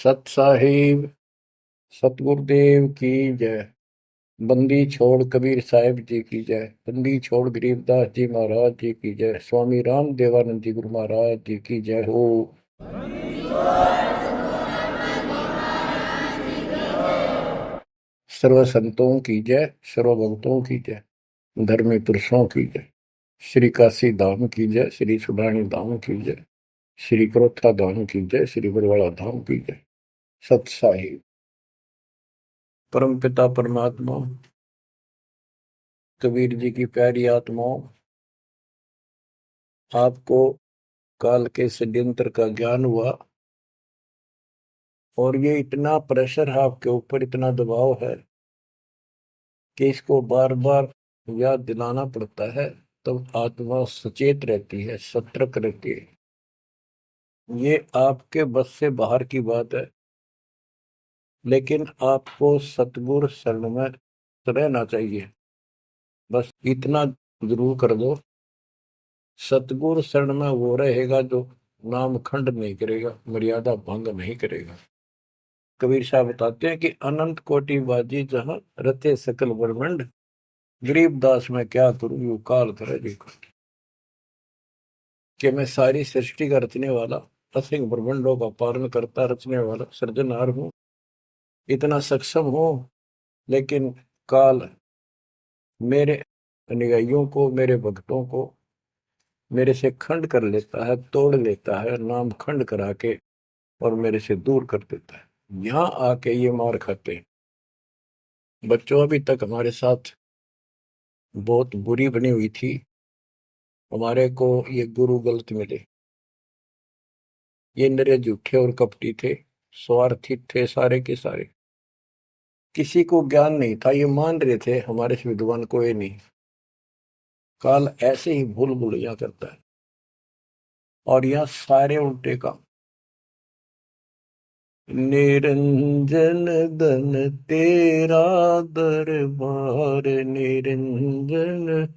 सत साहिब सतगुरुदेव की जय। बंदी छोड़ कबीर साहिब जी की जय। बंदी छोड़ गरीबदास जी महाराज जी की जय। स्वामी राम देवानंद जी गुरु महाराज जी की जय हो। सर्व संतों की जय, सर्व भक्तों की जय, धर्मी पुरुषों की जय। श्री काशी धाम की जय, श्री सुडानी धाम की जय, श्री क्रोथा धाम की जय, श्री बरवाड़ा धाम की जय। सत साहिब परम पिता परमात्मा कबीर जी की प्यारी आत्माओं, आपको काल के षड्यंत्र का ज्ञान हुआ और ये इतना प्रेशर है आपके ऊपर, इतना दबाव है कि इसको बार बार याद दिलाना पड़ता है, तब आत्मा सचेत रहती है, सतर्क रहती है। ये आपके बस से बाहर की बात है, लेकिन आपको सतगुरु शरण में रहना चाहिए। बस इतना जरूर कर दो, सतगुरु शरण में वो रहेगा जो नाम खंड नहीं करेगा, मर्यादा भंग नहीं करेगा। कबीर साहब बताते हैं कि अनंत कोटि बाजी जहां रते सकल ब्रह्मंड, गरीबदास में क्या करूं यू काल करे देखो। कि मैं सारी सृष्टि का रचने वाला, असंख्य ब्रह्मंडों का पालन करता रचने वाला सृजनहार हूं, इतना सक्षम हूं, लेकिन काल मेरे अनुयायियों को, मेरे भक्तों को मेरे से खंड कर लेता है, तोड़ लेता है, नाम खंड करा के और मेरे से दूर कर देता है। यहां आके ये मार खाते हैं। बच्चों, अभी तक हमारे साथ बहुत बुरी बनी हुई थी। हमारे को ये गुरु गलत मिले। ये नरे झूठे और कपटी थे, स्वार्थी थे सारे के सारे। किसी को ज्ञान नहीं था, ये मान रहे थे हमारे से विद्वान कोई नहीं। काल ऐसे ही भूल भुलैया करता है और यहाँ सारे उल्टे काम। निरंजन धन तेरा दरबार, निरंजन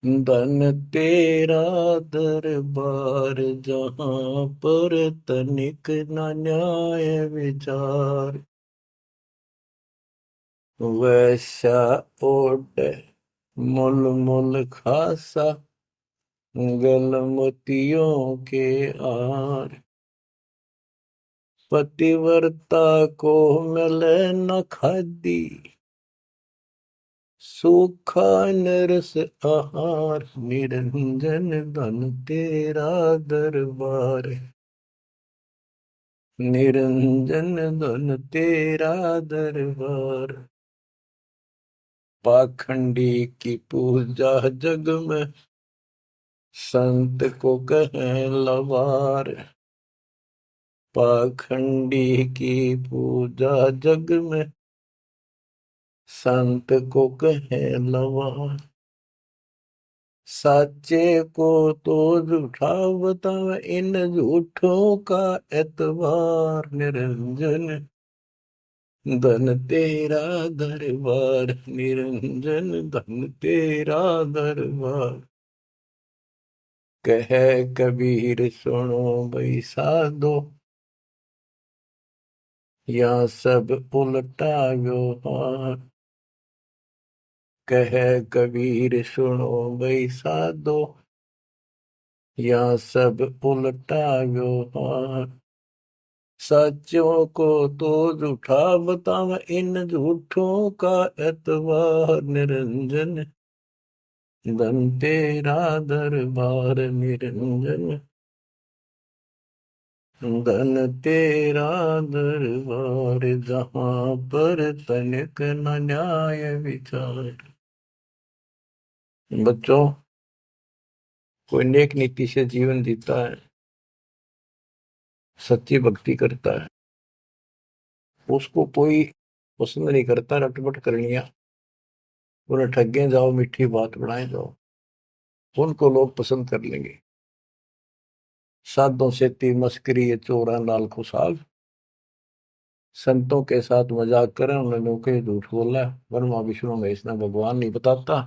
धन तेरा दरबार, जहां पर तनिक न न्याय विचार, वैसा ओट मुल मुल खासा, गल मोतियों के आर, पतिव्रता को मिले न खादी, सूखा नरस आहार, निरंजन धन तेरा दरबार, निरंजन धन तेरा दरबार। पाखंडी की पूजा जग में, संत को कहें लवार, पाखंडी की पूजा जग में, संत को कहें लवार। साचे को तो झूठा बतावे, इन झूठों का एतबार, निरंजन धन तेरा दरबार, निरंजन धन तेरा दरबार। कह कबीर सुनो भाई साधो, या सब उल्टा व्यवहार। कह कबीर सुनो भाई साधो, या सब उल्टा व्यवहार। सच्चों को तो झूठा बतावे, इन झूठों का एतबार, निरंजन धन तेरा दरबार, निरंजन धन तेरा दरबार, जहां पर तनिक न न्याय विचार। बच्चों, कोई नेक नीति से जीवन जीता है, सच्ची भक्ति करता है, उसको कोई पसंद नहीं करता रटपट करनिया। उन्हें ठगे जाओ, मीठी बात बढ़ाए जाओ, उनको लोग पसंद कर लेंगे। साधों से ती मस्करी ये चोरा नाल खुशाल, संतों के साथ मजाक करें उन्होंने के झूठ बोला। ब्रह्मा विष्णु महेश ने भगवान नहीं बताता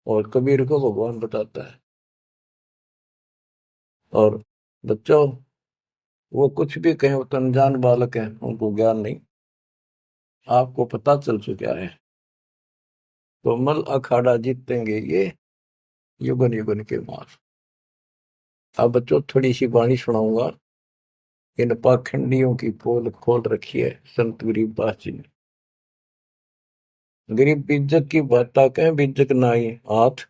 और कबीर को भगवान बताता है। और बच्चों, वो कुछ भी कहें, वो तो अनजान बालक है, उनको ज्ञान नहीं, आपको पता चल चुका है। तो मल अखाड़ा जीतेंगे ये युगन युगन के मार। अब बच्चों थोड़ी सी वाणी सुनाऊंगा, इन पाखंडियों की पोल खोल रखी है संत गरीबदास जी ने। गरीब बीजक की बाता कह बीजक नाई हाथ,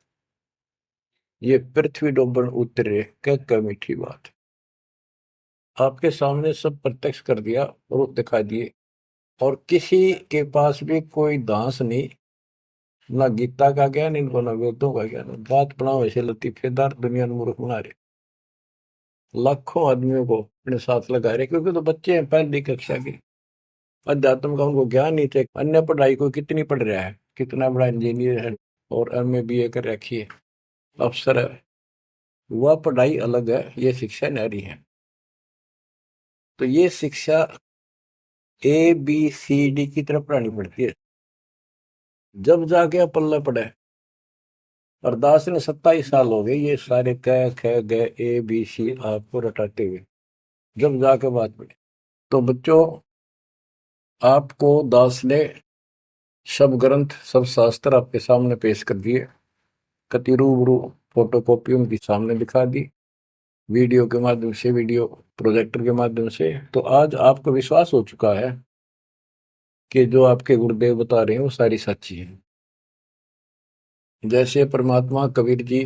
ये पृथ्वी डोबन उतरे कह मीठी बात। आपके सामने सब प्रत्यक्ष कर दिया और दिखा दिए, और किसी के पास भी कोई दांस नहीं, ना गीता का ज्ञान इनको, ना वेदों का ज्ञान। बात बनाओ ऐसे लतीफेदार, दुनिया में मूर्ख बना रहे, लाखों आदमियों को अपने साथ लगा रहे, क्योंकि तो बच्चे हैं पहली कक्षा के, अध्यात्म का उनको ज्ञान नहीं थे। अन्य पढ़ाई को कितनी पढ़ रहा है, कितना बड़ा इंजीनियर है और एमए बीए कर रखी है, अफसर है, वह पढ़ाई अलग है, ये शिक्षा न्यारी है। तो ये शिक्षा ए बी सी डी की तरफ पढ़ानी पड़ती है, जब जाके पल्ला पड़े। और दास ने 27 साल हो गए ये सारे क ख ग ए बी सी आपको रटाते हुए, जब जाके बात पड़े। तो बच्चों, आपको दास ने सब ग्रंथ सब शास्त्र आपके सामने पेश कर दिए, कति रूबरू फोटो कॉपी उनके सामने दिखा दी, वीडियो के माध्यम से, वीडियो प्रोजेक्टर के माध्यम से। तो आज आपको विश्वास हो चुका है कि जो आपके गुरुदेव बता रहे हैं वो सारी सच्ची है। जैसे परमात्मा कबीर जी,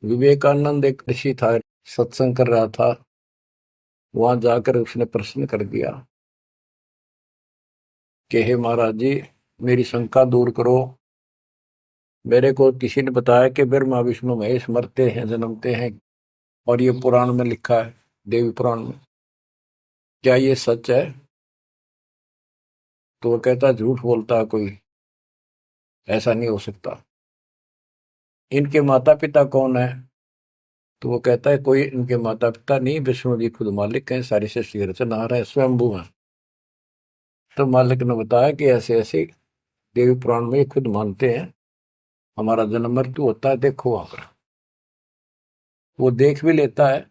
विवेकानंद एक ऋषि था, सत्संग कर रहा था, वहां जाकर उसने प्रश्न कर दिया कि हे महाराज जी, मेरी शंका दूर करो। मेरे को किसी ने बताया कि ब्रह्मा विष्णु महेश मरते हैं जन्मते हैं, और ये पुराण में लिखा है, देवी पुराण में, क्या ये सच है? तो वो कहता झूठ बोलता है कोई, ऐसा नहीं हो सकता। इनके माता पिता कौन है? तो वो कहता है कोई इनके माता पिता नहीं, विष्णु जी खुद मालिक हैं, सारी सृष्टि की रचनहार है, स्वयंभू है। तो मालिक ने बताया कि ऐसे ऐसे देवी पुराण में खुद मानते हैं हमारा जन्म मृत्यु होता है, देखो वहां पर। वो देख भी लेता है,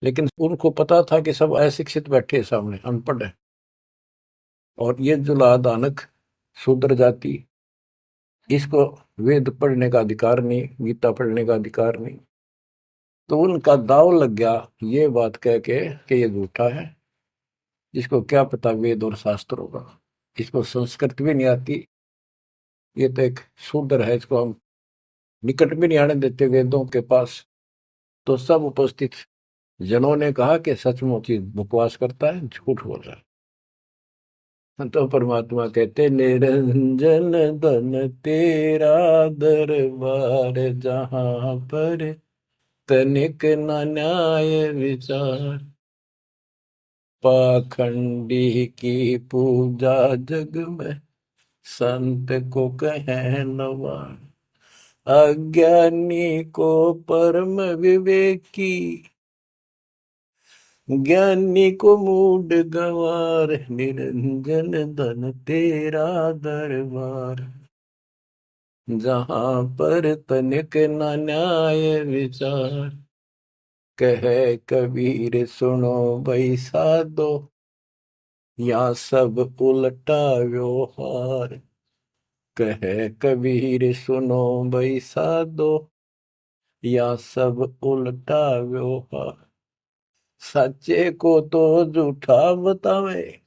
लेकिन उनको पता था कि सब अशिक्षित बैठे सामने, अनपढ़ है, और ये जुला दानक शूद्र जाति, इसको वेद पढ़ने का अधिकार नहीं, गीता पढ़ने का अधिकार नहीं। तो उनका दाव लग गया ये बात कह के कि ये झूठा है, जिसको क्या पता वेद और शास्त्र होगा, इसको संस्कृत भी नहीं आती, ये तो एक शूद्र है, इसको हम निकट भी नहीं आने देते वेदों के पास। तो सब उपस्थित जनों ने कहा कि सचमुच ही बकवास करता है, झूठ बोल रहा है। तो परमात्मा कहते निरंजन धन तेरा दरबार, जहां पर तनिक न न्याय विचार, पाखंडी की पूजा जग में संत को कहे नवार, अज्ञानी को परम विवेकी, ज्ञानी को मूड गंवार, निरंजन धन तेरा दरबार, जहां पर तनिक न न्याय विचार, कहे कबीर सुनो भाई साधो, या सब उल्टा व्यवहार, कहे कबीर सुनो भाई साधो, या सब उल्टा व्यवहार, सच्चे को तो झूठा बतावे,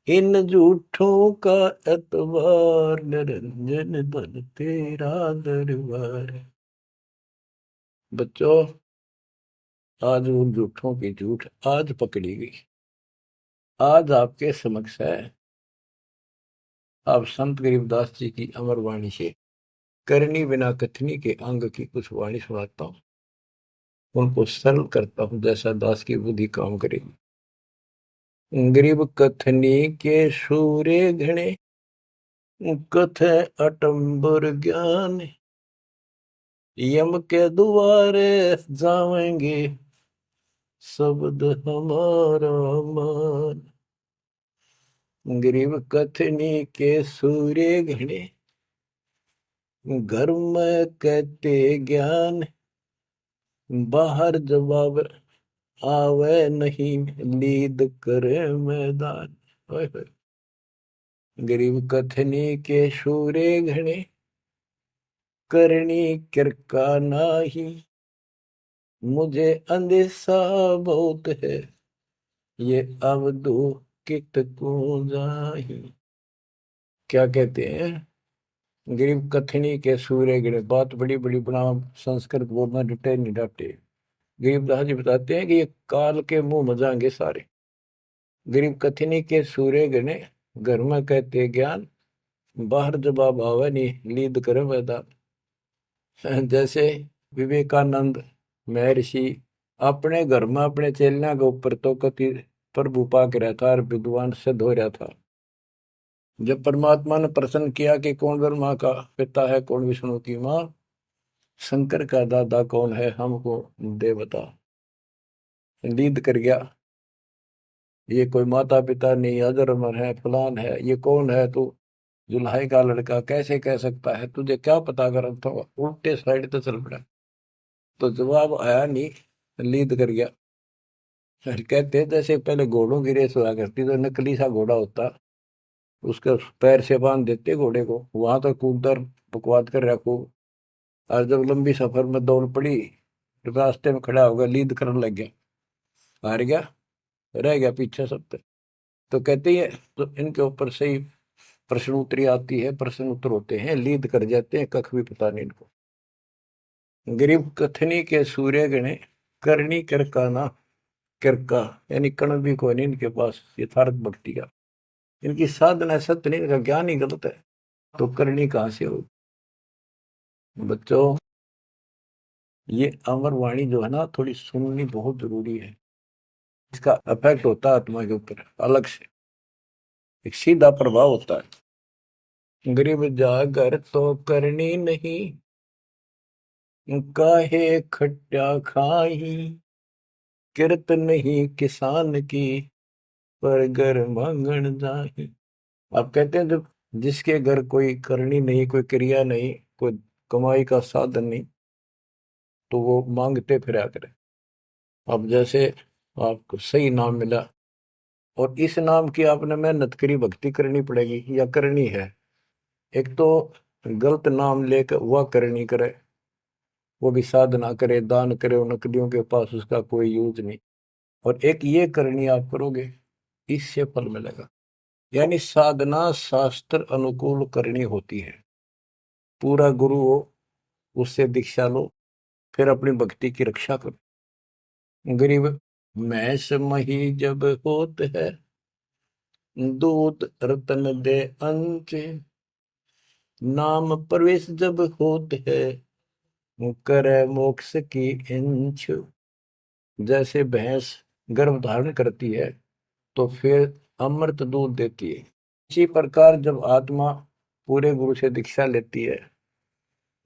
इन झूठों का एतबार, निरंजन धन तेरा दरबार। बच्चों, आज उन झूठों की झूठ आज पकड़ी गई, आज आपके समक्ष है। अब संत गरीबदास जी की अमर वाणी से करनी बिना कथनी के अंग की कुछ वाणी सुनाता हूँ, उनको सरल करता हूँ जैसा दास की बुद्धि काम करेगी। गरीब कथनी के सूर्य घने, कथ अटंबर ज्ञान, यम के द्वारे जावेंगे शब्द हमारा मान। गरीब कथनी के सूर्य घने, घर में कहते ज्ञान, बाहर जवाब आवे नहीं लीद करे मैदान। ओए होए। गरीब कथनी के शूरे घने, करनी किरका नाही, मुझे अंदेशा बहुत है, ये अवधू कित को जाही। क्या कहते हैं? गरीब कथनी के सूर्य गिरे, बात बड़ी बड़ी बना, संस्कृत बोलना डटे नहीं डाटे। गरीबदास जी बताते हैं कि ये काल के मुंह मजाएंगे सारे। गरीब कथनी के सूर्य गिने, घर में कहते ज्ञान, बाहर जवाब आवे नहीं लीद करे मैदान। जैसे विवेकानंद महर्षि अपने घर में अपने चेलिया के ऊपर तो कति प्रभु पाक रहा था और विद्वान सिद्ध हो रहा था। जब परमात्मा ने प्रश्न किया कि कौन ब्रह्मा का पिता है, कौन विष्णु की माँ, शंकर का दादा कौन है, हमको दे बता। लीद कर गया, ये कोई माता पिता नहीं, अजरमर है, फलान है, ये कौन है तू, जुल्हाई का लड़का कैसे कह सकता है, तुझे क्या पता कर, तो उल्टे साइड तो चल पड़ा। तो जवाब आया नहीं, लीद कर गया। फिर कहते जैसे पहले घोड़ों की रेस हुआ करती, तो नकली सा घोड़ा होता, उसके पैर से बांध देते घोड़े को, वहां तक कूदर बकवाद कर रखो, और जब लंबी सफर में दौड़ पड़ी, रास्ते में खड़ा होगा, लीद करने लग गया, हार गया, रह गया पीछे सब पे। तो कहते हैं तो इनके ऊपर से ही प्रश्न उत्तरी आती है, प्रश्न उत्तर होते हैं, लीद कर जाते हैं, कख भी पता नहीं इनको। गरीब कथनी के सूर्य गणे, करनी किरकाना, किरका यानी कण भी कोई नहीं इनके पास यथार्थ भक्ति का, इनकी साधना सत्य नहीं, इनका ज्ञान ही गलत है, तो करनी कहां से हो। बच्चों, ये अमर वाणी जो है ना, थोड़ी सुननी बहुत जरूरी है। इसका इफेक्ट होता है आत्मा के ऊपर अलग से, एक सीधा प्रभाव होता है। गरीब जागर तो करनी नहीं, काहे खट्टा खाही, किरत नहीं किसान की, पर घर मांगन जाही। आप कहते हैं जब जिसके घर कोई करनी नहीं, कोई क्रिया नहीं, कोई कमाई का साधन नहीं, तो वो मांगते फिरा करे। अब जैसे आपको सही नाम मिला, और इस नाम की आपने मेहनत करी, भक्ति करनी पड़ेगी या करनी है। एक तो गलत नाम लेकर वह करनी करे, वो भी साधना करे, दान करे, उन नकलियों के पास उसका कोई यूज नहीं। और एक ये करनी आप करोगे, इससे फल मिलेगा। यानी साधना शास्त्र अनुकूल करनी होती है। पूरा गुरु हो, उससे दीक्षा लो, फिर अपनी भक्ति की रक्षा करो। गरीब मैस मही जब होत है, दूध रतन दे अंच, नाम प्रवेश जब होत है, करे मोक्ष की इंच। जैसे भैंस गर्भ धारण करती है तो फिर अमृत दूध देती है, इसी प्रकार जब आत्मा पूरे गुरु से दीक्षा लेती है,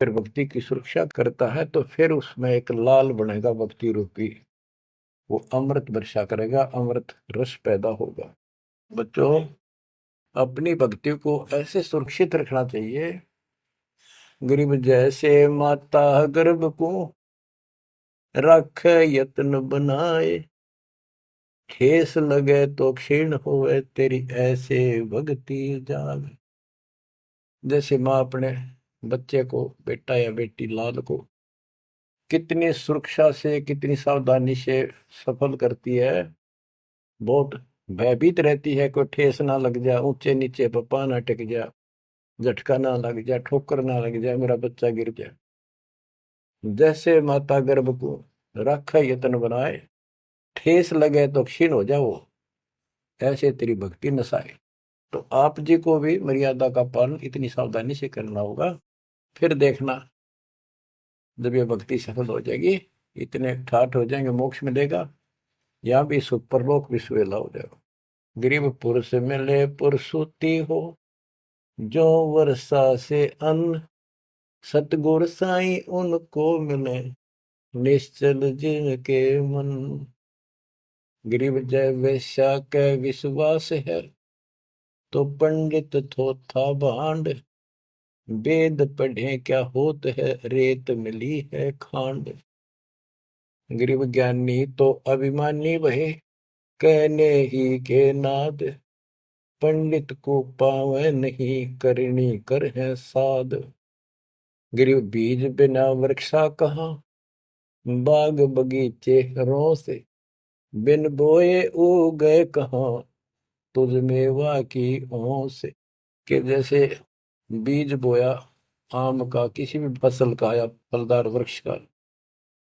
फिर भक्ति की सुरक्षा करता है, तो फिर उसमें एक लाल बनेगा भक्ति रूपी, वो अमृत वर्षा करेगा, अमृत रस पैदा होगा। बच्चों, अपनी भक्ति को ऐसे सुरक्षित रखना चाहिए। गरीब जैसे माता गर्भ को रख यत्न बनाए, ठेस लगे तो क्षीण होए, तेरी ऐसे भक्ति जाग। जैसे माँ अपने बच्चे को, बेटा या बेटी लाल को कितनी सुरक्षा से, कितनी सावधानी से सफल करती है, बहुत भयभीत रहती है, कोई ठेस ना लग जाए, ऊंचे नीचे पप्पा ना टिक जाए, झटका ना लग जाए, ठोकर ना लग जाए, मेरा बच्चा गिर जाए। जैसे माता गर्भ को रखा यत्न बनाए, ठेस लगे तो क्षीण हो जाओ, ऐसे तेरी भक्ति नसाए। तो आप जी को भी मर्यादा का पालन इतनी सावधानी से करना होगा। फिर देखना, जब ये भक्ति सफल हो जाएगी, इतने ठाठ हो जाएंगे, मोक्ष मिलेगा, यहाँ भी सुख परलोक भी सुहेला हो जाएगा। गरीब पुरुष मिले पुरसुती हो, जो वर्षा से अन्न, सतगुर साई उनको मिले, निश्चल जिनके मन। गरीब जय वैश्या के विश्वास है, तो पंडित थोथा भांड, वेद पढ़े क्या होत है, रेत मिली है खांड। गरीब ज्ञानी तो अभिमानी वहे, कहने ही के नाद, पंडित को पावे नहीं, करनी कर है साध। गरीब बीज बिना वृक्षा कहाँ, बाग बगीचे रो से, बिन बोए उगए कहाँ, तुझ मेवा की ओं से। कि जैसे बीज बोया आम का, किसी भी फसल का या फलदार वृक्ष का,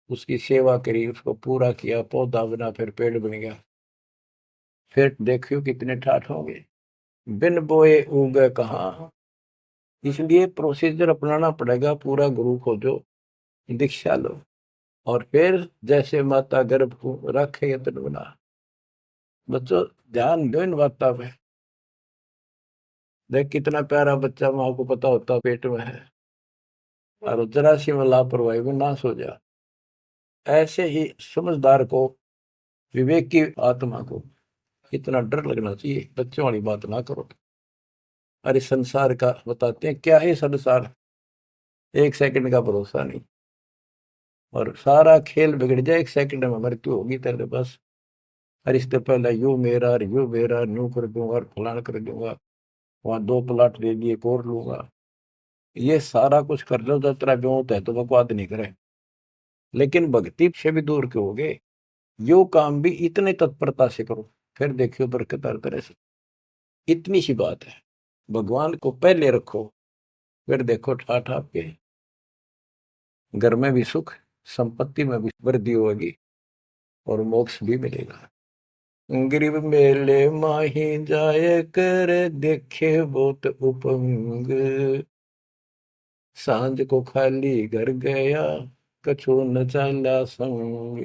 उसकी सेवा करी, उसको पूरा किया, पौधा बना, फिर पेड़ बन गया, फिर देखियो कितने ठाठ होंगे। बिन बोए उगे कहाँ, इसलिए प्रोसीजर अपनाना पड़ेगा पूरा। गुरु खोजो, दीक्षा लो, और फिर जैसे माता गर्भ को रखे यत्न बना। बच्चों ध्यान दो इन बातों पे। देख कितना प्यारा बच्चा, माँ को पता होता पेट में है, और जरा सी में लापरवाही में नाश हो जा। ऐसे ही समझदार को, विवेक की आत्मा को इतना डर लगना चाहिए। बच्चों वाली बात ना करो। अरे संसार का बताते हैं क्या है संसार, एक सेकंड का भरोसा नहीं, और सारा खेल बिगड़ जाए, एक सेकंड में मृत्यु होगी तेरे पास। अरे इससे पहले यू मेरा, और यू मेरा, न्यू कर दूंगा, और फलान कर दूंगा, वहां 2 प्लाट ले लिए, एक और लूंगा। ये सारा कुछ कर लो जब तेरा ब्योत है तो बकवाद नहीं करे, लेकिन भक्ति से भी दूर क्यों हो गए। यो काम भी इतने तत्परता से करो, फिर देखियो बरकत हर तरह से। इतनी सी बात है, भगवान को पहले रखो, फिर देखो ठाठ आपके घर में भी सुख, संपत्ति में भी वृद्धि होगी, और मोक्ष भी मिलेगा। गरीब मेले माही जाए कर, देखे बहुत उपंग, सांझ को खाली घर गया, कछु न चाला संग।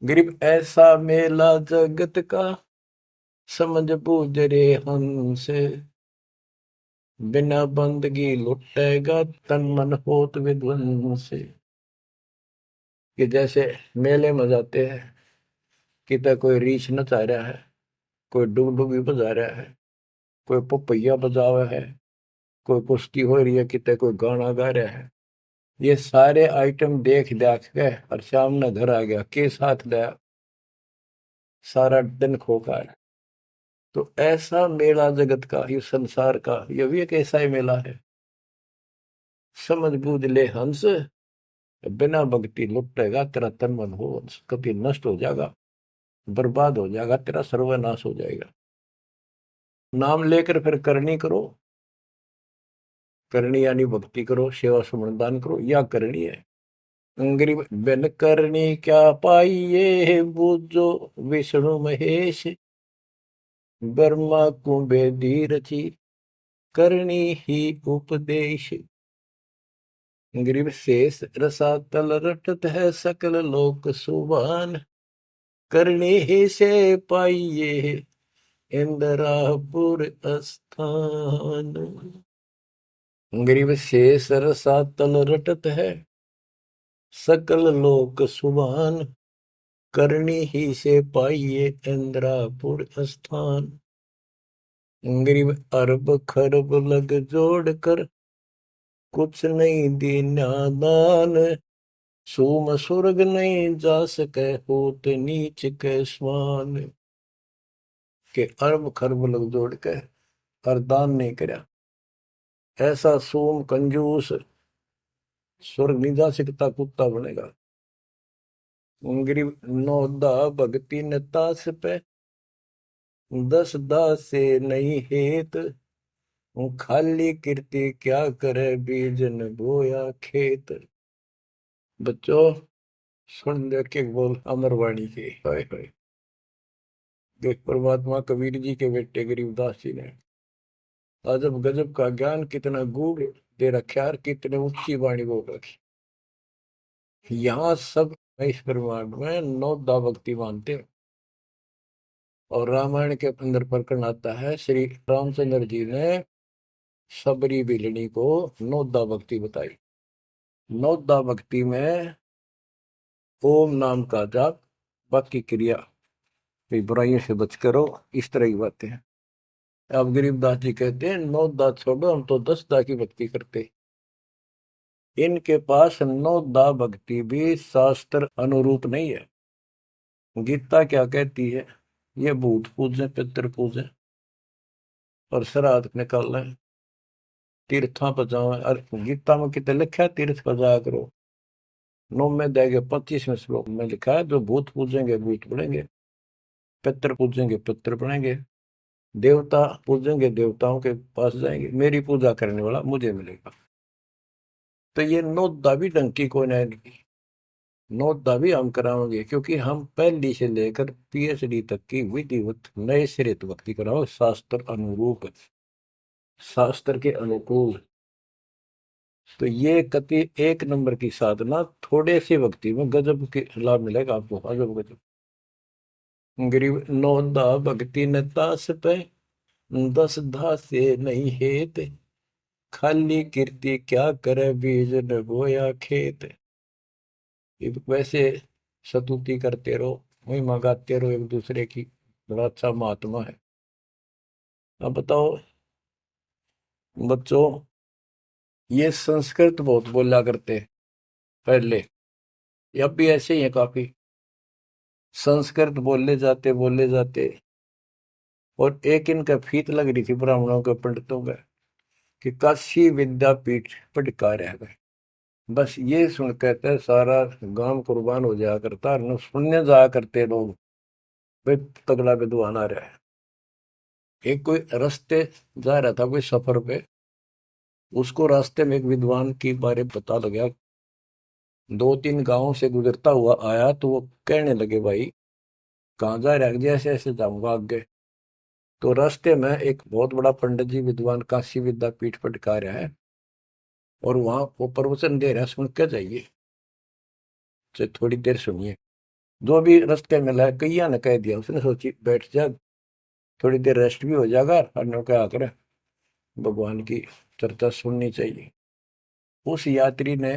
गरीब ऐसा मेला जगत का, समझ बूझ रे हंस, बिना बंदगी लुटेगा, तन मन होत विध्वंस। कि जैसे मेले में जाते हैं, कितना कोई रीछ नचा रहा है, कोई डुगडुगी बजा रहा है, कोई पपैया बजा हुआ है, कोई कुश्ती हो रही है, कितने कोई गाना गा रहा है। ये सारे आइटम देख देख के और सामने घर आ गया, के साथ गया, सारा दिन खोखा है। तो ऐसा मेला जगत का, ये संसार का, ये भी एक ऐसा ही मेला है। समझ बूझ ले हंस, बिना भक्ति लुटेगा, तेरा तन मन हो कभी नष्ट हो जाएगा, बर्बाद हो जाएगा, तेरा सर्वनाश हो जाएगा। नाम लेकर फिर करनी करो, करनी यानी भक्ति करो, सेवा सुमन दान करो, या करनी है। गरीब बिन करनी क्या पाइये, बूझो विष्णु महेश, ब्रह्मा कुंबे रची, करनी ही उपदेश। गरीब शेष रसातल रटत है, सकल लोक सुभान, करनी ही से पाइये, इंद्रापुर स्थान। गरीब शेष रसातल रटत है, सकल लोक सुभान, करनी ही से पाइये, इंद्रापुर स्थान। गरीब अरब खरब लग जोड़ कर, कुछ नहीं दीना दान, सूम सुर्ग नहीं जा सके, होत नीच के समान। के अरब खरब लग जोड़ के और दान नहीं करया, ऐसा सोम कंजूस स्वर्ग नहीं जा सकता, कुत्ता बनेगा। गरीब नौदा भगति न तास पे, 10 दास से नहीं हेत, खाली कीर्ति क्या करे, बीजन बोया खेत। बच्चों सुन दे के बोल अमरवाणी के, हाय हाय। देख परमात्मा कबीर जी के बेटे गरीबदास जी ने अजब गजब का ज्ञान कितना गूढ़ दे रखा, और कितने ऊंची वाणी बोल रखी। यहाँ सब इस ब्रह्मांड में 9 भक्ति मानते हैं। और रामायण के अंदर प्रकरण आता है, श्री रामचंद्र जी ने सबरी बिलनी को 9 भक्ति बताई। 9 भक्ति में ओम नाम का जाप, बाकी क्रिया बुराइयों से बच करो, इस तरह की बातें हैं। अब गरीबदास जी कहते हैं 9 छोड़ो, हम तो 10 की भक्ति करते। इनके पास नौदा भक्ति भी शास्त्र अनुरूप नहीं है। गीता क्या कहती है? ये भूत पूजे पितर पूजे और श्राद्ध निकाल रहे, तीर्था पर जाओ। और गीता में कितने लिखा है तीर्थ पर जाया करो? 9 में देगे 25वें श्लोक में लिखा है जो भूत पूजेंगे भूत पड़ेंगे, पितर पूजेंगे पितर पड़ेंगे, देवता पूजेंगे देवताओं के पास जाएंगे, मेरी पूजा करने वाला मुझे मिलेगा। तो ये नौदा भी डंकी को नहीं, नौदा भी हम कराओगे क्योंकि हम पहली से लेकर पीएचडी तक की विधिवत नए सिरे से भक्ति कराओ, शास्त्र अनुरूप, शास्त्र के अनुकूल। तो ये कति एक नंबर की साधना, थोड़े सी भक्ति में गजब के लाभ मिलेगा आपको, अजब गजब। गरीब नौदा भक्ति न दास पे, दस दासे नहीं हेत, खाली कीर्ति क्या करे बीज न बोया खेत। ये वैसे स्तुति करते रहो, महिमा गाते रहो एक दूसरे की, बड़ा अच्छा महात्मा है। अब बताओ बच्चों, ये संस्कृत बहुत बोला करते पहले, अब भी ऐसे ही है काफी, संस्कृत बोले जाते। और एक इनका फीत लग रही थी ब्राह्मणों के पंडितों का कि काशी विद्यापीठ पटका रह गए। बस ये सुन कहते सारा गांव कुर्बान हो जाया करता, न सुनने जाया करते लोग, भाई तगड़ा विद्वान आ रहा है। एक कोई रास्ते जा रहा था कोई सफर पे, उसको रास्ते में एक विद्वान के बारे में पता लगा, 2-3 गांवों से गुजरता हुआ आया, तो वो कहने लगे भाई कहाँ जा रहा है? जैसे ऐसे जाऊंगा आगे। तो रास्ते में एक बहुत बड़ा पंडित जी विद्वान काशी विद्यापीठ पटका रहा है, और वहां वो प्रवचन दे रहा है, सुन के जाइए, तो थोड़ी देर सुनिए। जो भी रास्ते में लाया कैया ने कह दिया, उसने सोची बैठ जा, थोड़ी देर रेस्ट भी हो जाएगा, और क्या करे भगवान की चर्चा सुननी चाहिए। उस यात्री ने,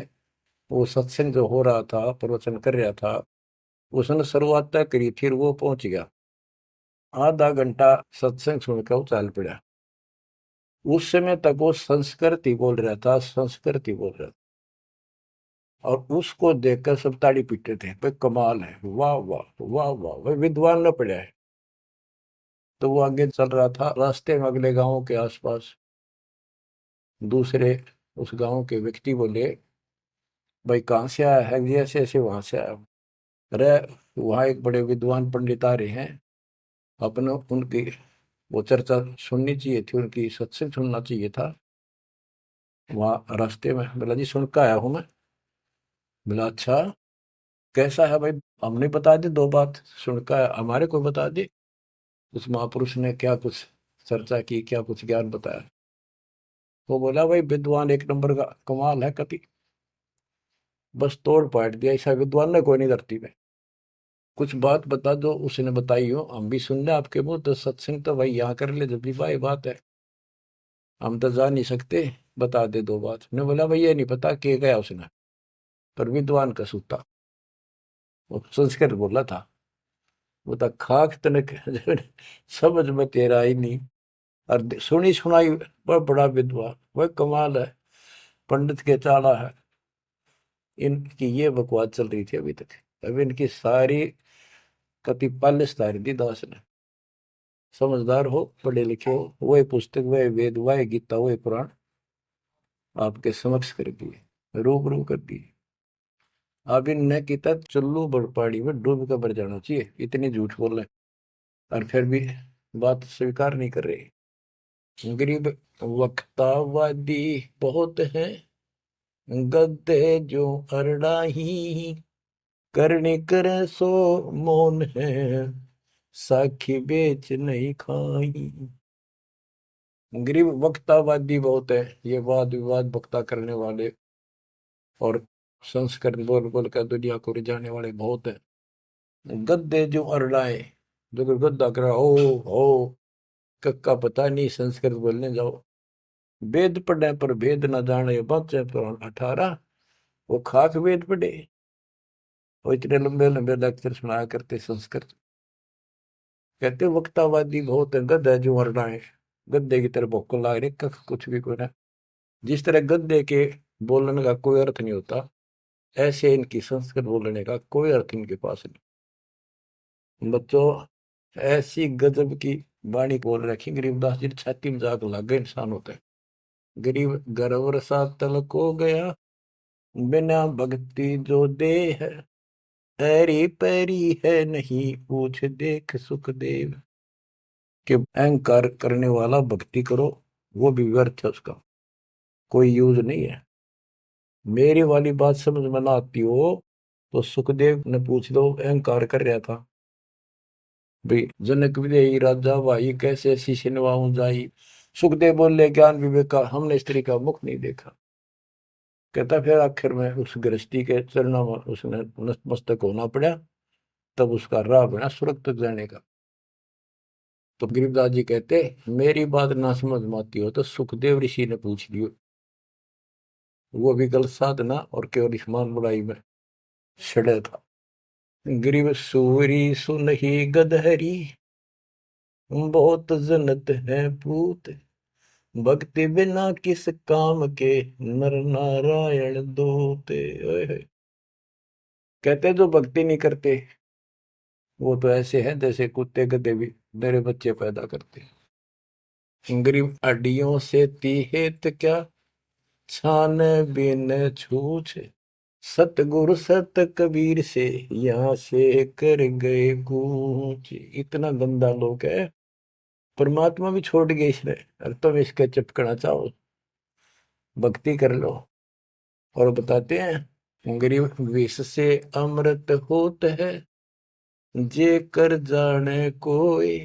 वो सत्संग जो हो रहा था प्रवचन कर रहा था, उसने शुरुआत तक करी थी, वो पहुंच गया, आधा घंटा सत्संग सुनकर वो चल पड़ा। उस समय तक वो संस्कृत ही बोल रहा था, संस्कृत ही बोल रहा था, और उसको देखकर सब ताड़ी पीटते थे, भाई कमाल है, वाह वाह वाह वाह, भाई विद्वान न पड़ा है। तो वो आगे चल रहा था, रास्ते में अगले गांव के आसपास दूसरे उस गांव के व्यक्ति बोले, भाई कहाँ से आया है? जी ऐसे ऐसे वहां से आया। अरे वहाँ एक बड़े विद्वान पंडित आ रहे हैं, अपने उनकी वो चर्चा सुननी चाहिए थी, उनकी सत्संग सुनना चाहिए था। वहाँ रास्ते में बोला जी सुन के आया हूँ मैं। बोला अच्छा कैसा है भाई? हमने बता दी 2 बात, सुन के आया, हमारे को बता दी। उस महापुरुष ने क्या कुछ चर्चा की, क्या कुछ ज्ञान बताया। वो बोला भाई विद्वान एक नंबर का, कमाल है कति, बस तोड़ पाट दिया, ऐसा विद्वान ने कोई नहीं धरती में। कुछ बात बता दो, उसने बताई हो, हम भी सुन ले आपके मुंह, तो सत्संग तो भाई यहाँ कर ले, जब भी भाई बात है, हम तो जा नहीं सकते, बता दे 2 बात। ने बोला भाई ये नहीं पता के गया उसने, पर विद्वान का सूता, वो संस्कृत बोला था। वो तो खाक तनक समझ में तेरा ही नहीं, और सुनी सुनाई वह बड़ा विद्वान, वह कमाल है, पंडित के चाला है। इनकी ये बकवास चल रही थी अभी तक। अब इनकी सारी कति पालिश तारी दी दास ने। समझदार हो, पढ़े लिखे हो, वही पुस्तक, वही वेद, वही गीता, वही पुराण आपके समक्ष कर दिए, रूबरू कर दिए। अब इनने किता चुल्लू बड़पाड़ी में डूब कर मर जाना चाहिए, इतनी झूठ बोल रहे, और फिर भी बात स्वीकार नहीं कर रहे। गरीब वक्तावादी बहुत हैं, गद्दे जो अरड़ाही, करनी करे सो मौन है, साखी बेच नहीं खाई। गरीब वक्तावादी बहुत है, ये वाद विवाद वक्ता करने वाले, और संस्कृत बोल बोल कर दुनिया को रिझाने वाले बहुत है। गद्दे जो अरड़ाए, जो कोई गद्दा करा हो कक्का पता नहीं, संस्कृत बोलने जाओ, वेद पढ़े पर भेद न जाने, बच्चे तो 18, वो खाक वेद पढ़े, वो इतने लंबे लंबे लेक्चर सुनाया करते संस्कृत। कहते वक्तावादी बहुत है, गद्दा जो अरड़ाए, गद्दे की तरह भोक ला रहे, कख कुछ भी कोई ना। जिस तरह गद्दे के बोलने का कोई अर्थ नहीं होता, ऐसे इनकी संस्कृत बोलने का कोई अर्थ इनके पास नहीं। बच्चों, ऐसी गजब की वाणी बोल रखी गरीबदास जी, छाती में जाग लग गए इंसान होते हैं। गरीब गर्वर सा तल को गया, बिना भक्ति जो दे है, ऐरी पैरी है नहीं पूछ देख सुखदेव। कि अहंकार करने वाला भक्ति करो, वो भी व्यर्थ है, उसका कोई यूज नहीं है। मेरी वाली बात समझ में ना आती हो तो सुखदेव ने पूछ लो, अहंकार कर रहा था भाई, जनक विदेही राजा भाई कैसे शीश नवाऊं जाई। सुखदेव बोले, ज्ञान विवेक का हमने स्त्री का मुख नहीं देखा। कहता फिर आखिर में उस गृहस्थी के चरणों में उसने नतमस्तक होना पड़ा, तब उसका राह बना स्वर्ग तक जाने का। तो गिरिदास जी कहते, मेरी बात ना समझ में आती हो तो सुखदेव ऋषि ने पूछ लियो, वो भी गलत साधना और केवल ईमान बुराई में सड़े था। गिरिव सूरी सुनही गदहरी, बहुत जनत है पूत, भक्ति बिना किस काम के, नर नारायण दोते। ओए होए। कहते जो भक्ति नहीं करते वो तो ऐसे हैं जैसे कुत्ते गधे भी मेरे बच्चे पैदा करते हैं। गरीब अड्डियों से तीहेत क्या, छान बिन छूछ, सतगुरु सत कबीर से यहाँ से कर गए कूच। इतना गंदा लोग है, परमात्मा भी छोड़ गए इसने, और तुम इसके चिपकना चाहो, भक्ति कर लो। और बताते हैं, गरीब विष से अमृत होत है, जे कर जाने कोई,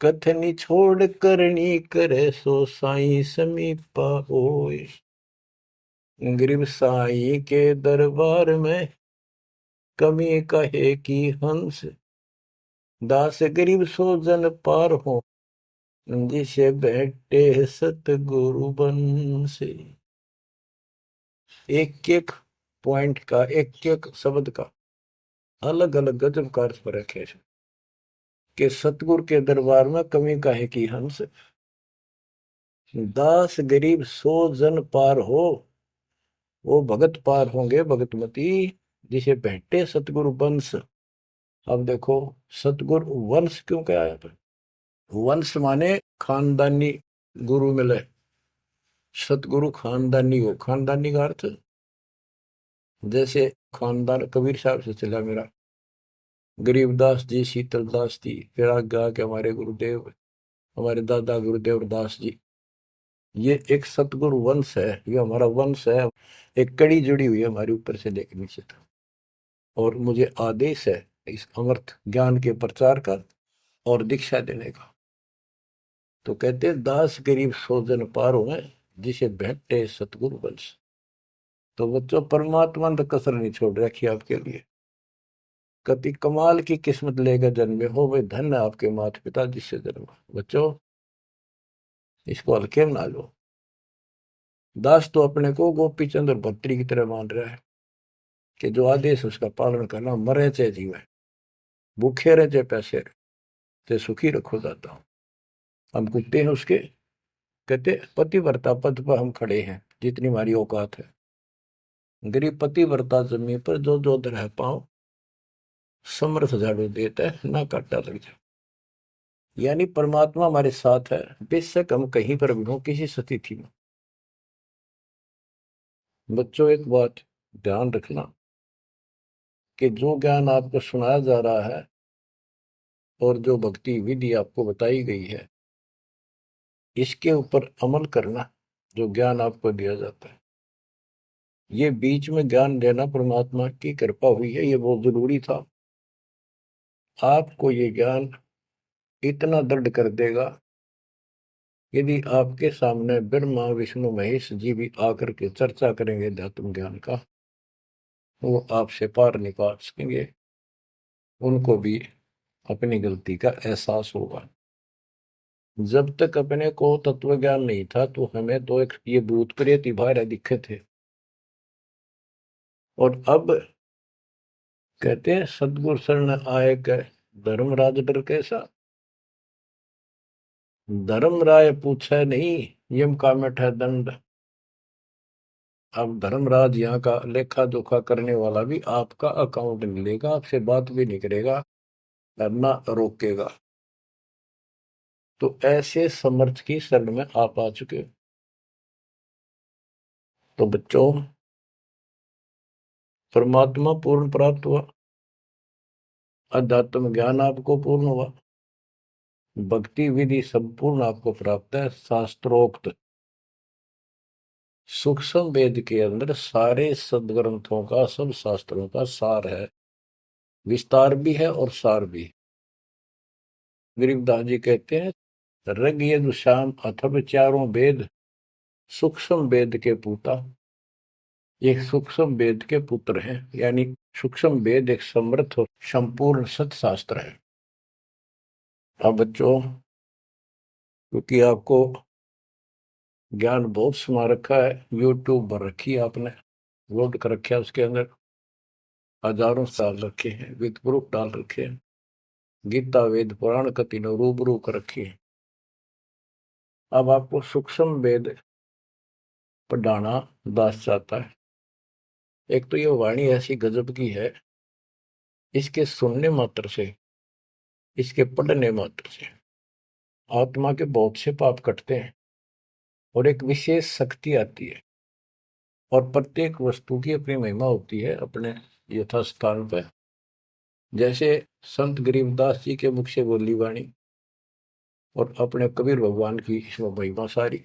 कथनी छोड़ करनी करे, सो साई समीपा होए। गरीब साई के दरबार में, कमी कहे की हंस, दास गरीब सो जन पार हो, जिसे बैठे सतगुरु बन से। एक एक पॉइंट का, एक एक शब्द का अलग अलग गजब का अर्थ पर रखे कि सतगुरु के दरबार में कमी काहे की हंस, दास गरीब सो जन पार हो, वो भगत पार होंगे भगतमती, जिसे भेंटे सतगुरु वंश। अब देखो, सतगुरु वंश क्यों क्या है? वंश माने खानदानी गुरु मिले, सतगुरु खानदानी हो। खानदानी का अर्थ जैसे खानदान कबीर साहब से चला मेरा, गरीबदास जी, शीतलदास जी, फिर आगे आके हमारे गुरुदेव, हमारे दादा गुरुदेव दास जी। ये एक सतगुरु वंश है, ये हमारा वंश है। एक कड़ी जुड़ी हुई है हमारे ऊपर से लेकर नीचे तक। और मुझे आदेश है इस अमृत ज्ञान के प्रचार का और दीक्षा देने का। तो कहते हैं, दास गरीब सोजन पार हुए, जिसे भेंटे सतगुरु वंश। तो बच्चों, परमात्मा ने तो कसर नहीं छोड़ रखी आपके लिए। कति कमाल की किस्मत लेकर जन्मे हो, वे धन्य आपके माता पिता जिससे जन्म। बच्चों, इसको हल्के में ना लो। दास तो अपने को गोपी चंद और भट्टी की तरह मान रहा है कि जो आदेश उसका पालन करना, मरे चाहे जीवे, भूखे रहे चाहे पैसे रहे, चाहे सुखी रखो दाता। हम कुत्ते हैं उसके। कहते पतिव्रता पद पर हम खड़े हैं, जितनी हमारी औकात है। गरीब पतिव्रता जमीन पर जो जो रह पाओ, समर्थ झाड़ू देता है, ना काटा लग जाए। यानी परमात्मा हमारे साथ है, बेशक हम कहीं पर भी हो, किसी स्थिति में। बच्चों, एक बात ध्यान रखना कि जो ज्ञान आपको सुनाया जा रहा है और जो भक्ति विधि आपको बताई गई है, इसके ऊपर अमल करना। जो ज्ञान आपको दिया जाता है, ये बीच में ज्ञान देना परमात्मा की कृपा हुई है, ये बहुत जरूरी था। आपको ये ज्ञान इतना दृढ़ कर देगा, यदि आपके सामने ब्रह्मा विष्णु महेश जी भी आकर के चर्चा करेंगे अध्यात्म ज्ञान का, वो आपसे पार नहीं पा सकेंगे। उनको भी अपनी गलती का एहसास होगा। जब तक अपने को तत्व ज्ञान नहीं था तो हमें तो एक ये भूत प्रेत ही बाहर दिखे थे। और अब कहते हैं, सदगुरु शरण आए गए, धर्मराज डर कैसा। धर्म राय पूछे नहीं, यम का मिठा दंड। अब धर्मराज यहाँ का लेखा जोखा करने वाला भी आपका अकाउंट नहीं लेगा, आपसे बात भी नहीं करेगा और ना रोकेगा। तो ऐसे समर्थ की शरण में आप आ चुके हो। तो बच्चों, परमात्मा पूर्ण प्राप्त हुआ, अध्यात्म ज्ञान आपको पूर्ण हुआ, भक्ति विधि संपूर्ण आपको प्राप्त है। शास्त्रोक्त सूक्ष्म वेद के अंदर सारे सदग्रंथों का, सब शास्त्रों का सार है, विस्तार भी है और सार भी। गरीबदास जी कहते हैं, ऋग यजुः साम अथर्व चारों वेद सूक्ष्म वेद के पूता। ये सूक्ष्म वेद के पुत्र हैं, यानी सूक्ष्म वेद एक समृद्ध और संपूर्ण सत्शास्त्र है। अब बच्चों, क्योंकि आपको ज्ञान बहुत सुना रखा है, यूट्यूब पर रखी है आपने, लोड कर रखा है, उसके अंदर हजारों साल रखे हैं, विद प्रूफ डाल रखे हैं, गीता वेद पुराण का तीनों रूबरू कर रखी है। अब आपको सूक्ष्म वेद पढ़ाना दास चाहता है। एक तो ये वाणी ऐसी गजब की है, इसके सुनने मात्र से, इसके पढ़ने मात्र से आत्मा के बहुत से पाप कटते हैं और एक विशेष शक्ति आती है। और प्रत्येक वस्तु की अपनी महिमा होती है अपने यथास्थान पर। जैसे संत गरीबदास जी के मुख से बोली वाणी और अपने कबीर भगवान की इसमें महिमा सारी।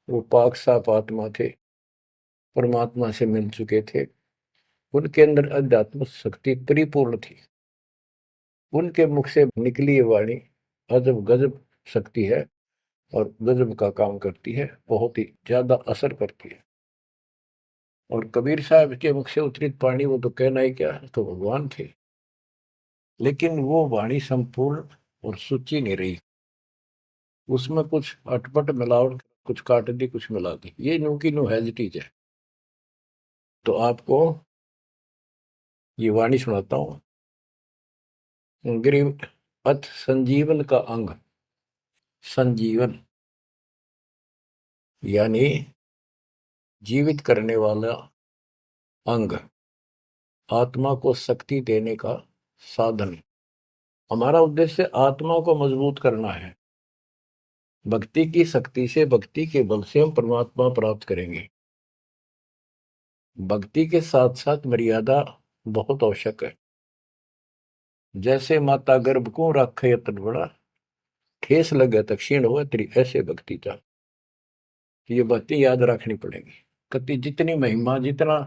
वो पाक साफ आत्मा थे, परमात्मा से मिल चुके थे, उनके अंदर अध्यात्म शक्ति परिपूर्ण थी। उनके मुख से निकली ये वाणी अजब गजब शक्ति है और गजब का काम करती है, बहुत ही ज्यादा असर करती है। और कबीर साहब के मुख से उतरित पानी, वो तो कहना ही क्या, तो भगवान थे। लेकिन वो वाणी संपूर्ण और सुची नहीं रही, उसमें कुछ अटपट मिलावट, कुछ काट दी, कुछ मिला दी, ये न्यू की न्यू हैजिटीज है। तो आपको ये वाणी सुनाता हूं। गरीब अथ संजीवन का अंग, संजीवन यानी जीवित करने वाला अंग, आत्मा को शक्ति देने का साधन। हमारा उद्देश्य आत्मा को मजबूत करना है। भक्ति की शक्ति से, भक्ति के बल से हम परमात्मा प्राप्त करेंगे। भक्ति के साथ साथ मर्यादा बहुत आवश्यक है। जैसे माता गर्भ को राखे यतन बड़ा, ठेस लगे तो क्षीण हो तेरी, ऐसे भक्ति का। ये बातें याद रखनी पड़ेगी। कति जितनी महिमा, जितना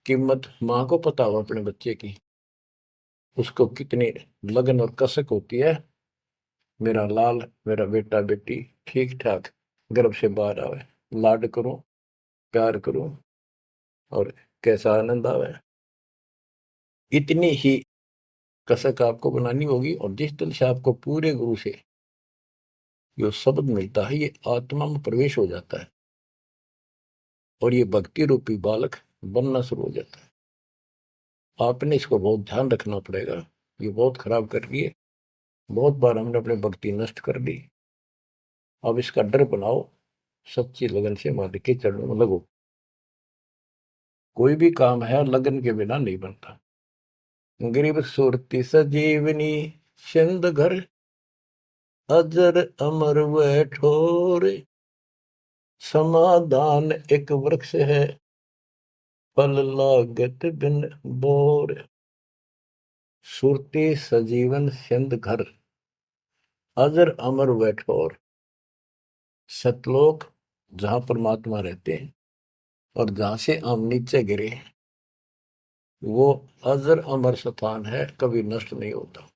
कीमत माँ को पता हो अपने बच्चे की, उसको कितनी लगन और कसक होती है, मेरा लाल, मेरा बेटा बेटी ठीक ठाक गर्भ से बाहर आवे, लाड करूं, प्यार करूं और कैसा आनंद आवे। इतनी ही कसक आपको बनानी होगी। और जिस दिल से आपको पूरे गुरु से जो शब्द मिलता है, ये आत्मा में प्रवेश हो जाता है और ये भक्ति रूपी बालक बनना शुरू हो जाता है। आपने इसको बहुत ध्यान रखना पड़ेगा। ये बहुत खराब कर रही है, बहुत बार हमने अपनी भक्ति नष्ट कर दी। अब इसका डर बनाओ, सच्ची लगन से मालिक के चरणों में लगो। कोई भी काम है लगन के बिना नहीं बनता। गरीब सुरती सजीवनी सिंध घर, अजर अमर व ठोर, समाधान एक वृक्ष है, फल लागत बिन बोर। सुरती सजीवन सिंध घर, अजर अमर व ठोर। सतलोक जहां परमात्मा रहते हैं और जहां से हम नीचे गिरे, वो अजर अमर स्थान है, कभी नष्ट नहीं होता।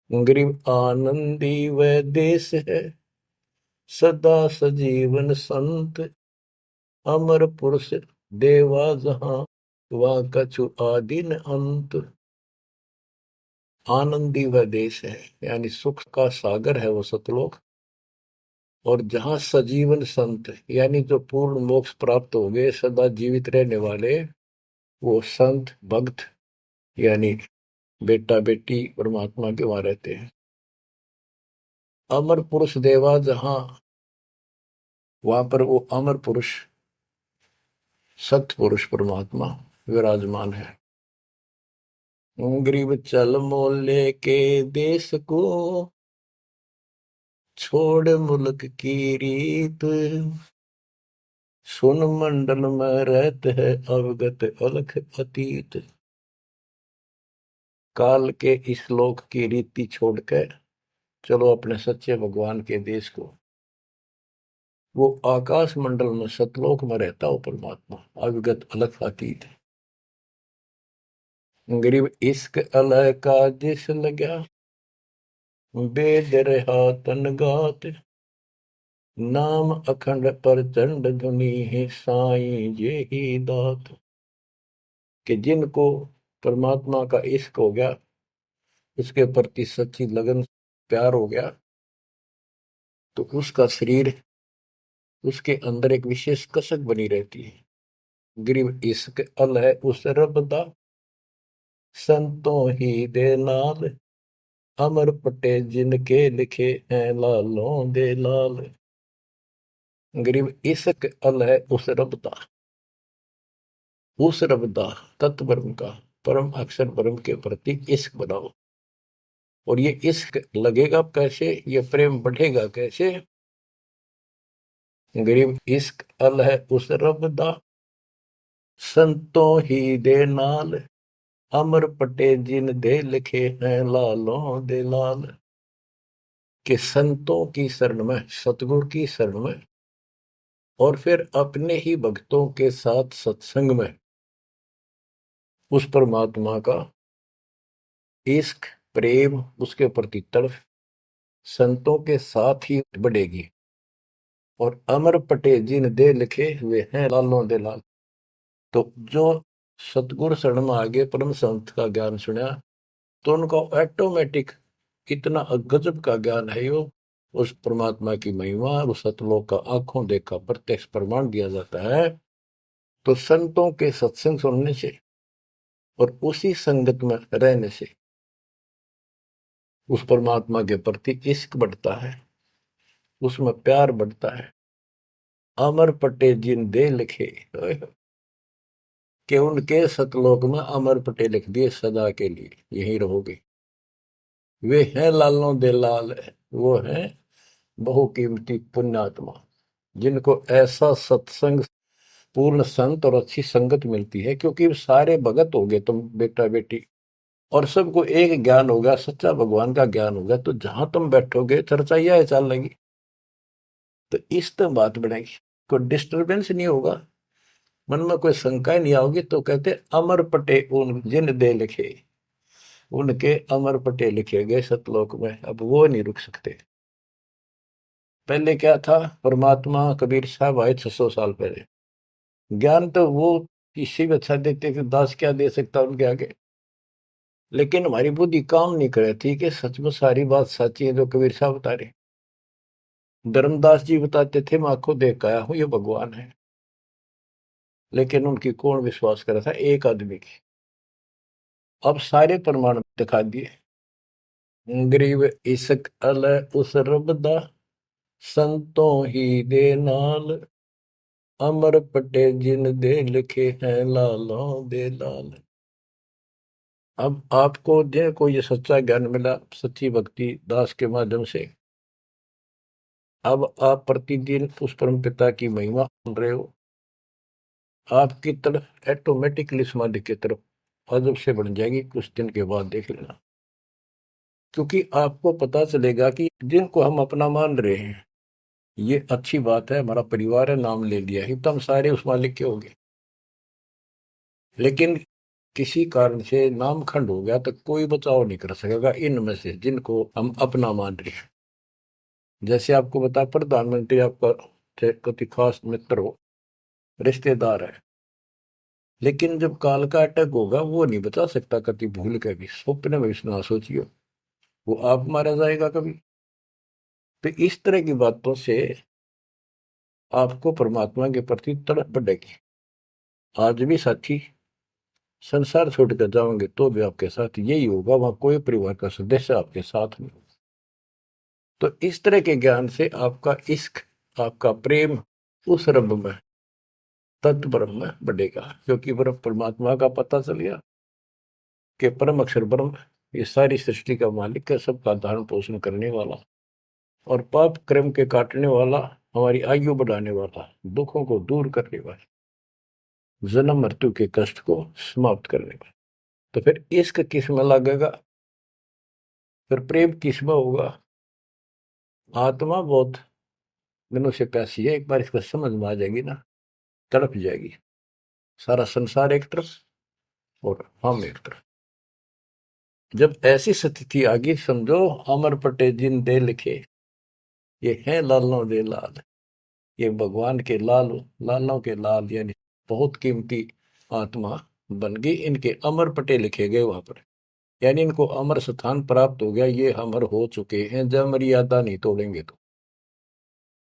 गरीब आनंदी वह देश है, सदा सजीवन संत, अमर पुरुष देवा जहां, वह कछु आदि न अंत। आनंदी वह देश है, यानी सुख का सागर है वो सतलोक। और जहां सजीवन संत, यानी जो पूर्ण मोक्ष प्राप्त हो गए, सदा जीवित रहने वाले, वो संत भक्त यानी बेटा बेटी परमात्मा के वहां रहते हैं। अमर पुरुष देवा जहां, वहां पर वो अमर पुरुष सत्य पुरुष परमात्मा विराजमान है। गरीब चल मोले के देश को, छोड़ मुल्क की रीत, सुन मंडल में रहत है अवगत अलख अतीत। काल के इस लोक की रीति छोड़कर चलो अपने सच्चे भगवान के देश को। वो आकाश मंडल में सतलोक में रहता हो परमात्मा, अविगत अलख अतीत। गरीब इश्क अलह का जिस लगा, वेद रहा तन गात, नाम अखंड प्रचंड धुनी है साईं ये ही दात। कि जिनको परमात्मा का इश्क हो गया, उसके प्रति सच्ची लगन प्यार हो गया, तो उसका शरीर, उसके अंदर एक विशेष कसक बनी रहती है। गरीब इश्क अल है उस रब दा, संतों ही दे नाल, अमर पटे जिनके लिखे हैं लालों दे लाल। गरीब इश्क अल है उस रब दा, उस रब दा तत्व ब्रह्म का, परम अक्षर ब्रह्म के प्रति इश्क बनाओ। और ये इश्क लगेगा कैसे, ये प्रेम बढ़ेगा कैसे। गरीब इश्क अल है उस रब दा, संतों ही दे नाल, अमर पटे जिन दे लिखे हैं लालों दे लाल। कि संतों की शरण में, सतगुरु की शरण में, और फिर अपने ही भक्तों के साथ सत्संग में उस परमात्मा का इश्क प्रेम, उसके प्रति तड़फ संतों के साथ ही बढ़ेगी। और अमर पटे जिन दे लिखे हुए हैं लालों दे लाल। तो जो सतगुरु शरण में आगे परम संत का ज्ञान सुना, तो उनको ऑटोमेटिक इतना गजब का ज्ञान है, यो उस परमात्मा की महिमा, उस सतलोक का आंखों देखा प्रत्यक्ष प्रमाण दिया जाता है। तो संतों के सत्संग सुनने से और उसी संगत में रहने से उस परमात्मा के प्रति इश्क बढ़ता है, उसमें प्यार बढ़ता है। अमर पटे जिन दे लिखे, कि उनके सतलोक में अमर पटे लिख दिए सदा के लिए, यही रहोगे। वे हैं लालों दे लाल, वो हैं बहुकीमती पुण्यात्मा, जिनको ऐसा सत्संग, पूर्ण संत और अच्छी संगत मिलती है। क्योंकि सारे भगत हो गए तुम बेटा बेटी, और सबको एक ज्ञान होगा, सच्चा भगवान का ज्ञान होगा, तो जहां तुम बैठोगे चर्चा यह चल लगी, तो इस तरह बात बढ़ेगी, कोई डिस्टर्बेंस नहीं होगा, मन में कोई शंका नहीं आओगी। तो कहते अमर पटे उन जिन दे लिखे, उनके अमर पटे लिखे गए सतलोक में, अब वो नहीं रुक सकते। पहले क्या था, परमात्मा कबीर साहब आए 600 साल पहले, ज्ञान तो वो किसी भी अच्छा देते थे, दास क्या दे सकता उनके आगे। लेकिन हमारी बुद्धि काम नहीं करे थी कि सच में सारी बात सच्ची है जो कबीर साहब बता रहे। धर्मदास जी बताते थे मैं आंखों देख आया हूं ये भगवान है, लेकिन उनकी कौन विश्वास करा था, एक आदमी की। अब सारे प्रमाण दिखा दिए। गरीब इश्क अल उस रब दा, संतों ही दे नाल, अमर पटे जिन दे लिखे हैं लालों दे लाल। अब आपको देखो ये सच्चा ज्ञान मिला सच्ची भक्ति दास के माध्यम से। अब आप प्रतिदिन उस परम पिता की महिमा सुन रहे हो, आपकी तरफ ऑटोमेटिकली समाधि की तरफ अजब से बढ़ जाएगी, कुछ दिन के बाद देख लेना। क्योंकि आपको पता चलेगा कि जिनको हम अपना मान रहे हैं, ये अच्छी बात है, हमारा परिवार है, नाम ले लिया ही तो हम सारे उस मालिक के हो गए। लेकिन किसी कारण से नाम खंड हो गया तो कोई बचाव नहीं कर सकेगा इनमें से जिनको हम अपना मान रहे हैं। जैसे आपको बता, प्रधानमंत्री आपका कति खास मित्र हो, रिश्तेदार है, लेकिन जब काल का अटैक होगा वो नहीं बचा सकता कति भूल के भी, स्वप्न में भी ना सोचियो, वो आप मारा जाएगा कभी। तो इस तरह की बातों से आपको परमात्मा के प्रति तड़प बढ़ेगी। आज भी साथी संसार छोड़कर जाओगे तो भी आपके साथ यही होगा, वहां कोई परिवार का सदस्य आपके साथ नहीं होगा। तो इस तरह के ज्ञान से आपका इश्क, आपका प्रेम उस रब में, तत्व ब्रह्म में बढ़ेगा, क्योंकि ब्रह्म परमात्मा का पता चल गया कि परम अक्षर ब्रह्म ये सारी सृष्टि का मालिक है, सबका धारण पोषण करने वाला, और पाप कर्म के काटने वाला, हमारी आयु बढ़ाने वाला, दुखों को दूर करने वाला, जन्म मृत्यु के कष्ट को समाप्त करने वाला। तो फिर इश्क किस में लगेगा, फिर प्रेम किस में होगा। आत्मा बहुत दिनों से प्यासी है, एक बार इसको समझ में आ जाएगी ना, तड़प जाएगी। सारा संसार एक तरफ और हम एक तरफ। जब ऐसी स्थिति आ गई, समझो अमर पटे जिन दे लिखे, ये है लालों दे लाल, ये भगवान के लाल, लालों के लाल, यानी बहुत कीमती आत्मा बन गई, इनके अमर पटे लिखे गए वहां पर, यानी इनको अमर स्थान प्राप्त हो गया, ये अमर हो चुके हैं, जब मर्यादा नहीं तोड़ेंगे तो।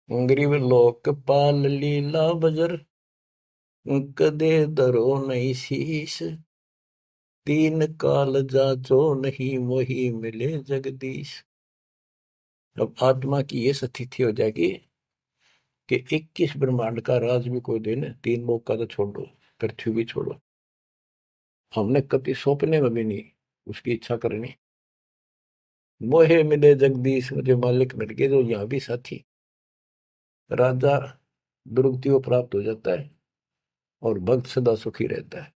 गरीब लोकपाल लीला बजर, कदे दरो नहीं शीश, तीन काल जाचो नहीं वही मिले जगदीश। अब आत्मा की ये स्थिति हो जाएगी कि 21 ब्रह्मांड का राज भी कोई देने, तीन लोग का तो छोड़ दो, पृथ्वी भी छोड़ो, हमने कभी सौंपने में भी नहीं उसकी इच्छा करनी। मोहे मिले जगदीश, मुझे मालिक मिल गए, जो यहाँ भी साथी, राजा दुर्गति को प्राप्त हो जाता है और भक्त सदा सुखी रहता है।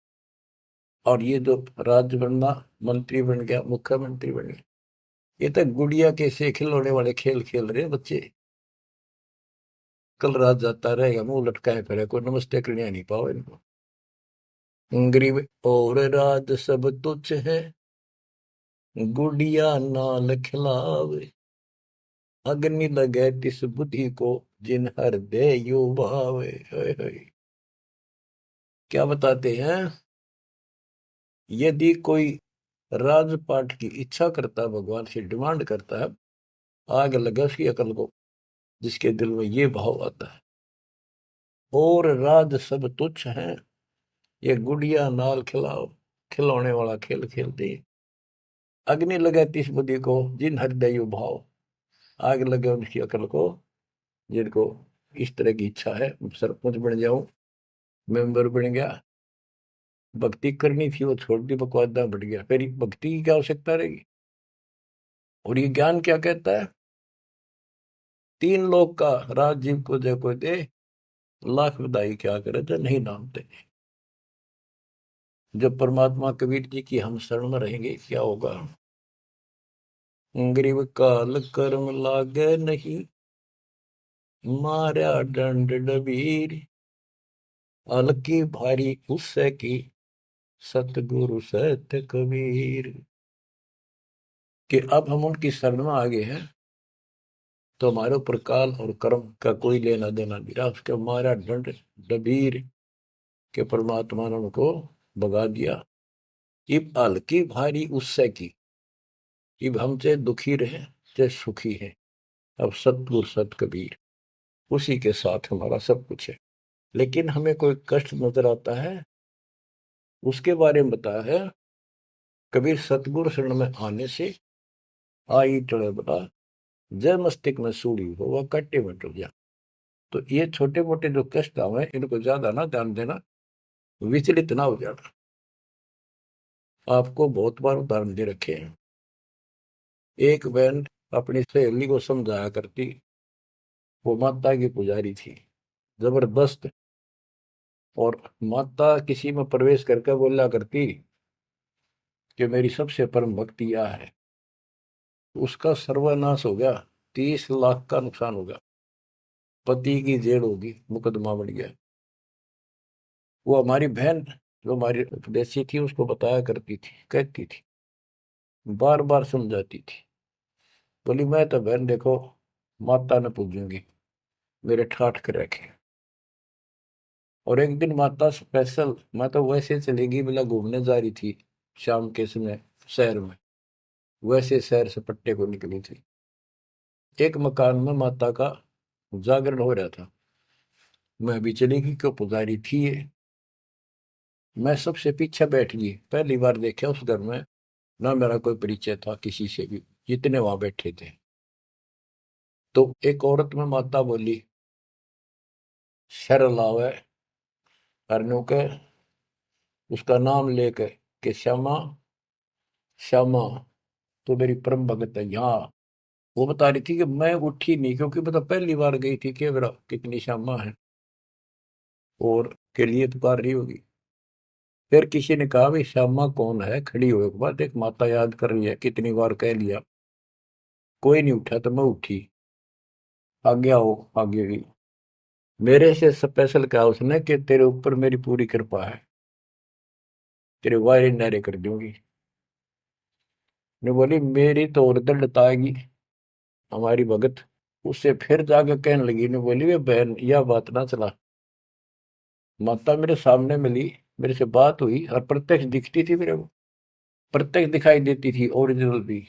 और ये जो राज बनना, मंत्री बन गया, मुख्यमंत्री बन गया, ये तो गुड़िया के से खिलौने वाले खेल खेल रहे बच्चे। कल रात जाता रहेगा, मुंह लटकाए फिरे, कोई नमस्ते करने नहीं पाओ इनको। गरीब और राज सब तुच्छ है, गुड़िया नाल खिलावे, अग्नि लगे तिस बुद्धि को, जिन हृदय यो भावे। क्या बताते हैं, यदि कोई राजपाट की इच्छा करता है, भगवान से डिमांड करता है, आग लगा उसकी अकल को, जिसके दिल में ये भाव आता है, और राज सब तुच्छ हैं, ये गुड़िया नाल खिलाओ, खिलौने वाला खेल खेलते। अग्नि लगे तिस बुद्धि को, जिन हृदय यो भाव, आग लगे उनकी अकल को, जिनको इस तरह की इच्छा है, सरपंच बन जाऊं, मेंबर बन गया, भक्ति करनी थी वो छोड़ दी, बकवादा बढ़ गया, फिर भक्ति की क्या आवश्यकता रहेगी। और ये ज्ञान क्या कहता है, तीन लोक का राजीव को जय को दे, लाख बधाई क्या करे तो नहीं नामते। जब परमात्मा कबीर जी की हम शरण में रहेंगे, क्या होगा, गरीब काल कर्म लागे नहीं, मारा दंड डबीर, अलकी भारी उससे की, सतगुरु सत्य कबीर। कि अब हम उनकी शरण में आ गए हैं, तो हमारे ऊपर काल और कर्म का कोई लेना देना नहीं रहा, उसके मारा दंड डबीर के परमात्मा ने उनको भगा दिया। इब हल्की भारी उससे की, इब हम चाहे दुखी रहे चाहे सुखी है, अब सतगुरु सत कबीर, उसी के साथ हमारा सब कुछ है। लेकिन हमें कोई कष्ट नजर आता है, उसके बारे में बताया है कबीर, सतगुरु शरण में आने से आई टड़े बता, जय मस्तिष्क में सूड़ी हो वह कट्टे में टूट जा। तो ये छोटे मोटे जो कष्ट आवे, इनको ज्यादा ना ध्यान देना, विचलित ना हो जाना। आपको बहुत बार उदाहरण दे रखे हैं। एक बहन अपनी सहेली को समझाया करती, वो माता की पुजारी थी जबरदस्त, और माता किसी में प्रवेश करके बोला करती कि मेरी सबसे परम भक्ति यह है, उसका सर्वनाश हो गया, 30 लाख का नुकसान हो गया, पति की जेल होगी, मुकदमा बढ़ गया। वो हमारी बहन जो हमारी उपदेशी थी, उसको बताया करती थी, कहती थी, बार बार समझाती थी, बोली मैं तो बहन देखो माता न पूजूंगी, मेरे ठाठ कर रखे। और एक दिन माता स्पेशल, मैं तो वैसे चलेगी बिना घूमने जा रही थी शाम के समय शहर में, वैसे शहर से पट्टे को निकली थी। एक मकान में माता का जागरण हो रहा था, मैं भी चलेगी, क्यों पुजारी थी ये। मैं सबसे पीछे बैठ गई, पहली बार देखा उस घर में, ना मेरा कोई परिचय था किसी से भी, जितने वहां बैठे थे। तो एक औरत में माता बोली, शर लावे हरनू के उसका नाम लेके कि श्यामा श्यामा तो मेरी परम भगत है यहाँ। वो बता रही थी कि मैं उठी नहीं क्योंकि मतलब पहली बार गई थी कि मेरा कितनी श्यामा है और के लिए पुकार रही होगी। फिर किसी ने कहा भाई श्यामा कौन है, खड़ी हुए के बाद एक माता याद कर रही है, कितनी बार कह लिया, कोई नहीं उठा तो मैं उठी, आगे आओ आगे गई। मेरे से स्पेशल कहा उसने कि तेरे ऊपर मेरी पूरी कृपा है, तेरे वायरे नारे कर दूंगी। ने बोली मेरी तो और दंडताएगी हमारी भगत। उससे फिर जाके कहने लगी, ने बोली वे बहन यह बात ना चला, माता मेरे सामने मिली, मेरे से बात हुई और प्रत्यक्ष दिखती थी मेरे को, प्रत्यक्ष दिखाई देती थी ओरिजिनल भी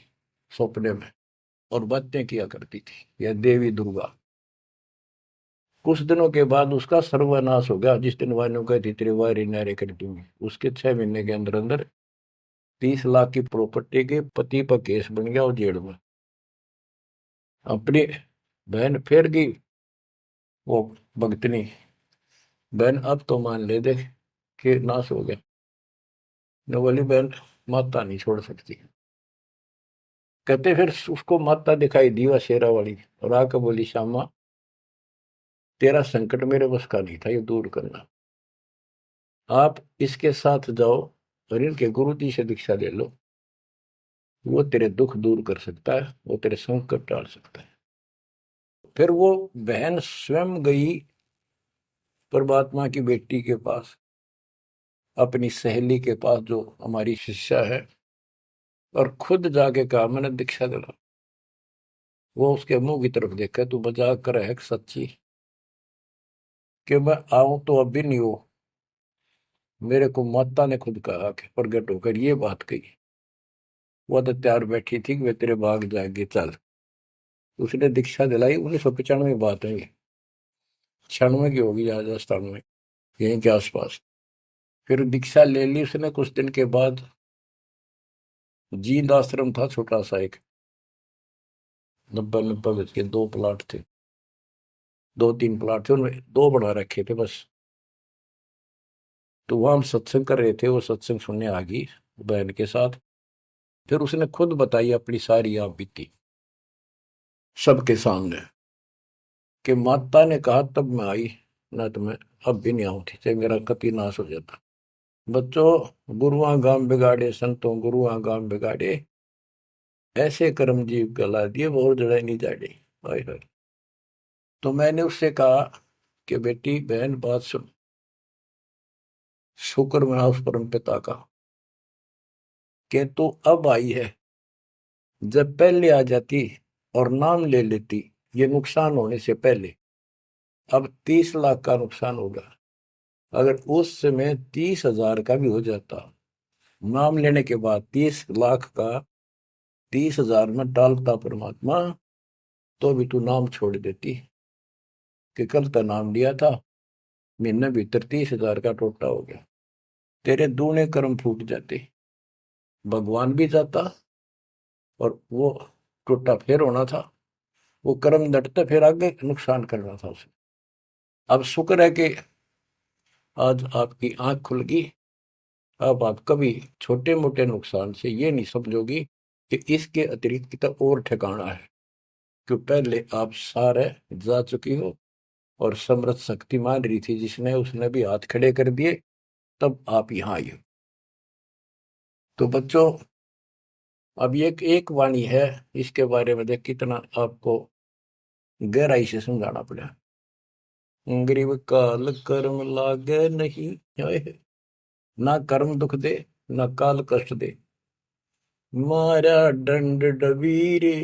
सपने में, और बातें किया करती थी यह देवी दुर्गा। कुछ दिनों के बाद उसका सर्वनाश हो गया, जिस दिन वायु कहती तेरे वायरे नारे कर दूंगी, उसके 6 महीने के अंदर अंदर 30 लाख की प्रॉपर्टी के पति पर केस बन गया और जेल में। अपनी बहन फिर गई वो भगतनी, बहन अब तो मान ले दे कि नाश हो गया। न बोली बहन माता नहीं छोड़ सकती। कहते फिर उसको माता दिखाई दी वह शेरा वाली, और आकर बोली श्यामा तेरा संकट मेरे बस का नहीं था ये दूर करना, आप इसके साथ जाओ और इनके गुरु जी से दीक्षा ले लो, वो तेरे दुख दूर कर सकता है, वो तेरे संकट टाल सकता है। फिर वो बहन स्वयं गई परमात्मा की बेटी के पास, अपनी सहेली के पास जो हमारी शिष्या है, और खुद जाके कहा मैंने दीक्षा दिला। वो उसके मुंह की तरफ देखा, तू मजाक कर है सच्ची कि मैं आऊं तो अब भी नहीं हो, मेरे को माता ने खुद कहा कि प्रगट होकर ये बात कही। वो तो तैयार बैठी थी कि वे तेरे भाग जाएंगे चल। उसने दीक्षा दिलाई, 1995 बात है ये, 96 की होगी राजस्थान में यहीं के आसपास। फिर दीक्षा ले ली उसने, कुछ दिन के बाद जींद आश्रम था छोटा सा एक, 90 गज के 2 प्लाट थे, 2-3 प्लाट थे, उनमें 2 बना रखे थे बस। तो वहां हम सत्संग कर रहे थे, वो सत्संग सुनने आ गई बहन के साथ। फिर उसने खुद बताई अपनी सारी आप बीती सबके सामने, कि माता ने कहा तब मैं आई, ना तो मैं अब भी नहीं आऊं थी, चाहे मेरा कति नाश हो जाता। बच्चों गुरुआ गांव बिगाड़े संतों गुरुआ गांव बिगाड़े, ऐसे कर्म जीव गला दिए वो जड़े नहीं जाड़े। हाय हाय। तो मैंने उससे कहा कि बेटी बहन बात सुन, शुक्र मना उस परम पिता का कि तू अब आई है, जब पहले आ जाती और नाम ले लेती ये नुकसान होने से पहले, अब 30 लाख का नुकसान होगा। अगर उस समय 30,000 का भी हो जाता, नाम लेने के बाद 30 लाख का 30,000 में डालता परमात्मा, तो भी तू नाम छोड़ देती। कि कल का नाम लिया था, महीने भीतर 30,000 का टोटा हो गया, तेरे दूने कर्म फूट जाते, भगवान भी जाता, और वो टोटा फिर होना था, वो कर्म डटता फिर आगे नुकसान करना था उसे। अब शुक्र है कि आज आपकी आंख खुल गई, अब आप कभी छोटे मोटे नुकसान से ये नहीं समझोगी कि इसके अतिरिक्त तो और ठिकाना है, कि पहले आप सारे जा चुकी हो, और समृद्ध शक्ति मान रही थी जिसने, उसने भी हाथ खड़े कर दिए, तब आप यहाँ आई हो। तो बच्चों अब ये एक वाणी है, इसके बारे में देख कितना आपको गहराई से समझाना पड़ा। गरीब काल कर्म लागे नहीं, ना कर्म दुख दे ना काल कष्ट दे, मारा दंड डबीरे।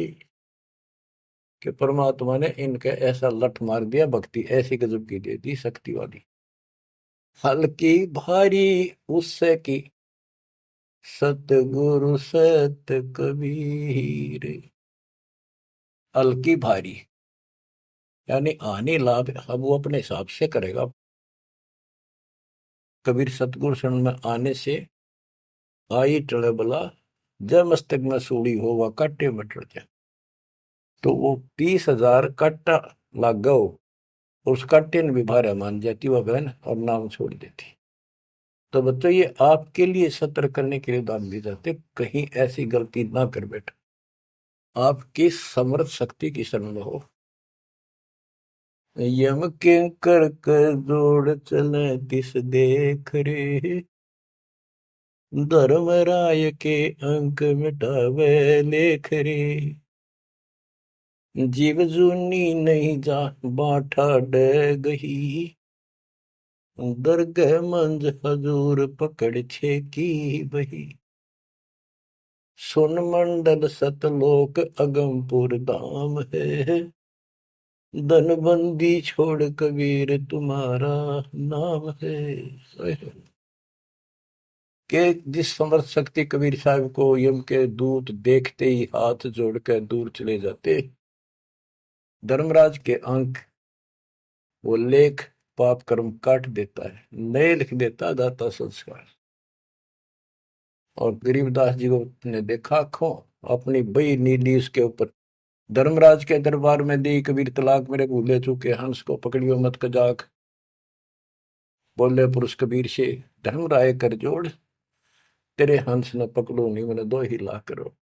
कि परमात्मा ने इनके ऐसा लठ मार दिया, भक्ति ऐसी गजब की दे दी शक्ति वाली, हल्की भारी उससे की सतगुरु सत कबीर। हल्की भारी यानी आने लाभ अब वो अपने हिसाब से करेगा। कबीर सतगुरु शरण में आने से आई टले बला, जब मस्तक में सूड़ी हो वह काटे में टल जाए। तो वो 30,000 काटा लाग गो, उसका टिन भी भारा मान जाती वह बहन और नाम छोड़ देती। तो बच्चों ये आपके लिए सतर्क करने के लिए दान दी जाते, कहीं ऐसी गलती ना कर बैठो, आपकी समर्थ शक्ति की शरण में हो। यम के कर कर जोड़ चले तिस देख रे, धर्मराय के अंक मिटावे लेख रे, जीव जूनी नहीं जा बाठा डे गही, दरगह मंज हजूर पकड़ छे की बही, सुन मंडल सतलोक अगमपुर धाम है, धनबंदी छोड़ कबीर तुम्हारा नाम है। के जिस समर्थ शक्ति कबीर साहब को यम के दूत देखते ही हाथ जोड़कर दूर चले जाते, धर्मराज के अंक वो लेख पाप कर्म काट देता है, नए लिख देता दाता संस्कार। और गरीबदास जी को ने देखा आंखों, अपनी बई नीली उसके ऊपर, धर्मराज के दरबार में दी कबीर तलाक मेरे भूले चूके, हंस को पकड़ियो मत कजाक, बोले पुरुष कबीर से धर्मराय कर जोड़, तेरे हंस न पकड़ो नहीं मैंने दो ही ला करो,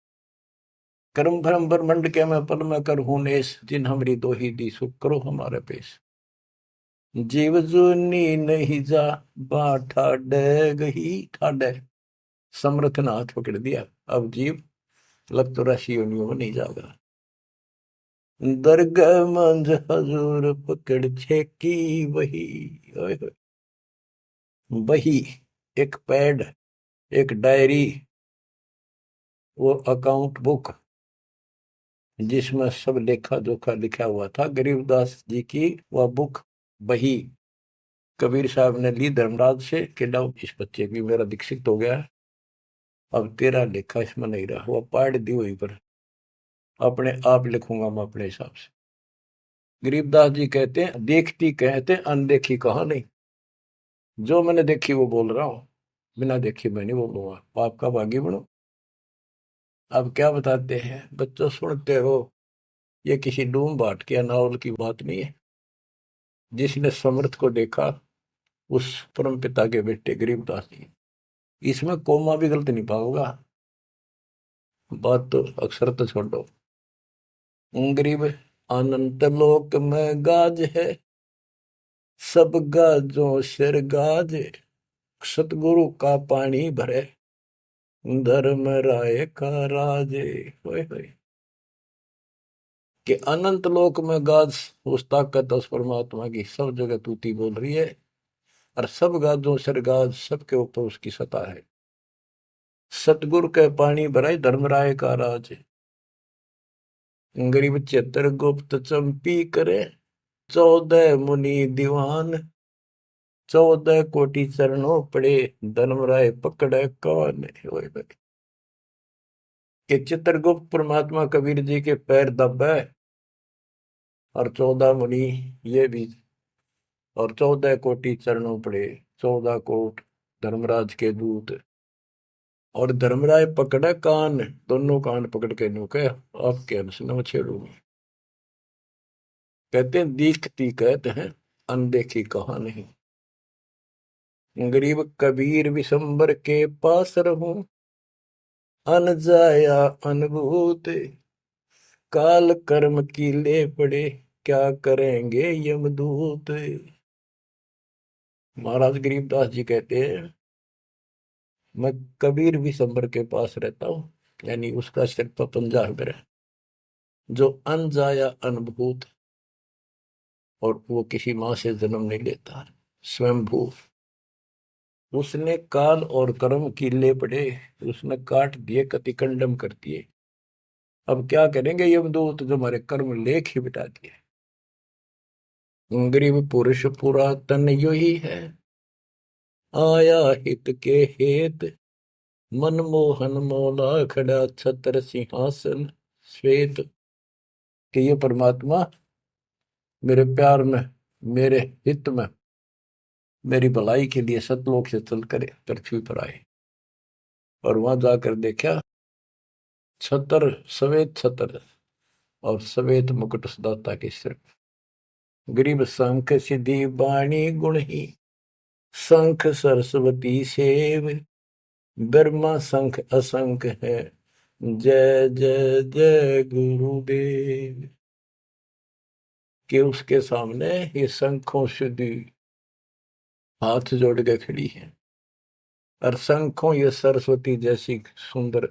कर्म भरम ब्रह्मंड के मैं पल में कर हूं नेस, जिन हमारी दो ही दी सुख करो हमारे पेश, जीव जूनी नहीं जा बाठा डे गही, ठाडे समर्थ ने हाथ पकड़ दिया, अब जीव लग तो राशि योनियों में नहीं जाएगा, दरगाह मंज हजूर पकड़ छेकी वही, वही एक पैड, एक डायरी, वो अकाउंट बुक जिसमें सब लेखा जोखा लिखा हुआ था, गरीबदास जी की वह बुक बही कबीर साहब ने ली धर्मराज से कि लो इस बच्चे की मेरा दीक्षित हो गया, अब तेरा लेखा इसमें नहीं रहा, वह पाड़ दी वहीं पर, अपने आप लिखूंगा मैं अपने हिसाब से। गरीबदास जी कहते हैं देखती कहते अनदेखी कहा नहीं, जो मैंने देखी वो बोल रहा हूं, बिना देखी मैं नहीं बोलूंगा, पाप का भागी बनो। अब क्या बताते हैं बच्चों, सुनते हो, ये किसी डूम बाट के नावल की बात नहीं है, जिसने समर्थ को देखा उस परम पिता के बेटे गरीबदास जी, इसमें कोमा भी गलत नहीं पाओगा, बात तो अक्सर तो छोड़ो। गरीब अनंत लोक में गाज है, सब गाजों सिर गाज, सतगुरु का पानी भरे, धर्म राय का राजे, होए होए कि अनंत लोक में गाज उस ताकत उस परमात्मा की सब जगह तूती बोल रही है, और सब गाजों सिर गाज सबके ऊपर उसकी सत्ता है, सतगुरु के पानी भराए धर्मराय का राज, गरीब चित्र गुप्त चंपी करे, 14 मुनि दीवान, 14 कोटि चरणों पड़े, धर्मराय पकड़े कौन, कि चित्रगुप्त परमात्मा कबीर जी के पैर दबे, और 14 मुनि ये भी, और 14 कोटि चरणों पड़े, 14 कोट धर्मराज के दूत, और धर्मराय पकड़े कान, दोनों कान पकड़ के नुके आपके अंश न छेड़ूंगी। कहते हैं दीखती कहते हैं अनदेखी कहा नहीं, गरीब कबीर विशंबर के पास रहूं, अन जाया अनुभूत, काल कर्म की ले पड़े, क्या करेंगे यमदूत। महाराज गरीबदास जी कहते हैं मैं कबीर विशंबर के पास रहता हूं, यानी उसका सिर पर पंजा है मेरा, जो अनजाया अनुभूत, और वो किसी माँ से जन्म नहीं लेता, स्वयंभू, उसने काल और कर्म की ले पड़े, उसने काट दिए, कतिकंडम कर दिए, अब क्या करेंगे यमदूत, जो हमारे कर्म लेख ही बिटा दिए। गरीब पुरुष पुरातन यो ही है, आया हित के हेत, मनमोहन मौला खड़ा छत्र सिंहासन श्वेत, कि ये परमात्मा मेरे प्यार में, मेरे हित में, मेरी भलाई के लिए सतलोक से चल कर पृथ्वी पर आए, और वहां जाकर देखा छतर, सफेद छतर और सफेद मुकुट दाता के सिर, गरीब शंख सिद्धि बाणी गुण ही, शंख सरस्वती सेव, ब्रह्मा शंख असंख है, जय जय जय गुरुदेव। कि उसके सामने ये शंखों सिद्धि हाथ जोड़ के खड़ी है, और शंखों ये सरस्वती जैसी सुंदर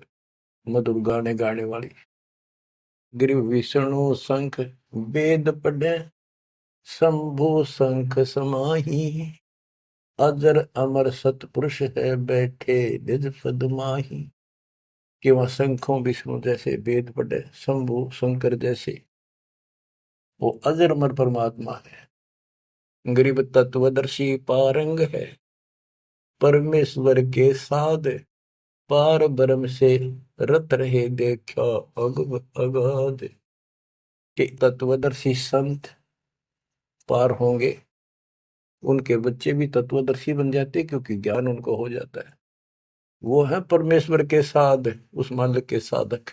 मधुर गाने गाने वाली। गिरि विष्णु शंख वेद पढ़े, शंभु शंख समाही, अजर अमर सतपुरुष है बैठे निज पद माही। कि वह शंखों विष्णु जैसे वेद पढ़े, शंभु शंकर जैसे वो अजर अमर परमात्मा है। गरीब तत्वदर्शी पारंग है, परमेश्वर के साध, पार ब्रह्म से रत रहे देखा अग अगाध। के तत्वदर्शी संत पार होंगे, उनके बच्चे भी तत्वदर्शी बन जाते क्योंकि ज्ञान उनको हो जाता है। वो है परमेश्वर के साध, उस मालिक के साधक,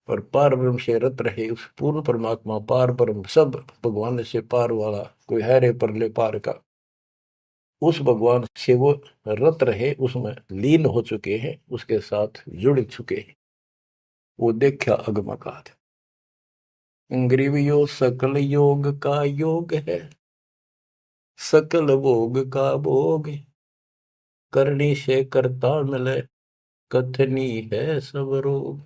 और पार ब्रह्म से रत रहे उस पूर्ण परमात्मा पार ब्रह्म सब भगवान से पार वाला, कोई है रे परले पार का, उस भगवान से वो रत रहे, उसमें लीन हो चुके हैं, उसके साथ जुड़ चुके हैं। वो देखा अगमकात। ग्रीव योग सकल योग का योग है, सकल भोग का भोग, करनी से करता मिले, कथनी है सब रोग।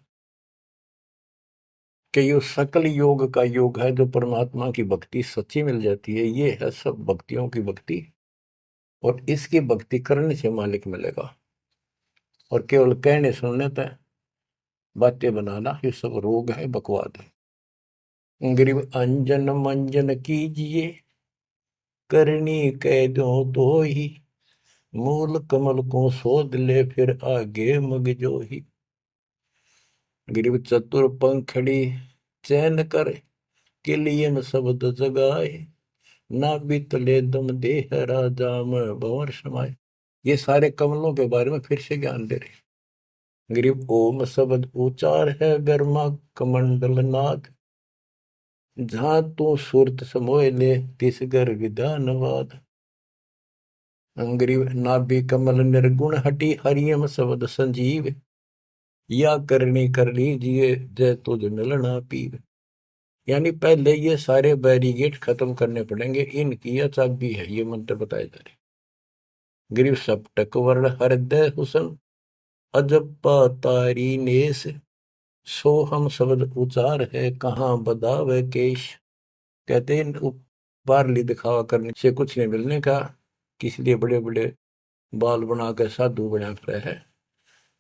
कि ये सकल योग का योग है, जो परमात्मा की भक्ति सच्ची मिल जाती है, ये है सब भक्तियों की भक्ति, और इसकी भक्ति करने से मालिक मिलेगा। और केवल कहने सुनने तक बातें बनाना ये सब रोग है, बकवाद है। गरीब अंजन मंजन कीजिए, करनी कह दो तो ही, मूल कमल को शोध ले फिर आगे मग जो ही। गरीब चतुर पंखड़ी चैन कर, के लिए में शब्द जगाए, ना बीतले दम देह राजा में भंवर समाये। ये सारे कमलों के बारे में फिर से ज्ञान दे रहे। गरीब ओम शब्द उचार है गर्मा कमंडल नाद, जहां तू सुरत समोय ले तिस गर विधानवाद। गरीब नाभि कमल निर्गुण हटी, हरियम शब्द संजीव, या करनी कर लीजिए जय तुझ मिलना पीर। यानी पहले ये सारे बैरिगेट खत्म करने पड़ेंगे, इनकी यह चाबी है, ये मंत्र बताए जा रहे। गिरिव सप्तक वर्ण हृदय हुसन, अजप्पा तारी नेस, सो हम शब्द उचार है कहाँ बदावे केश। कहते हैं बारली दिखावा करने से कुछ नहीं मिलने का, किसी बड़े बड़े बाल बना कर साधु बना रहे है।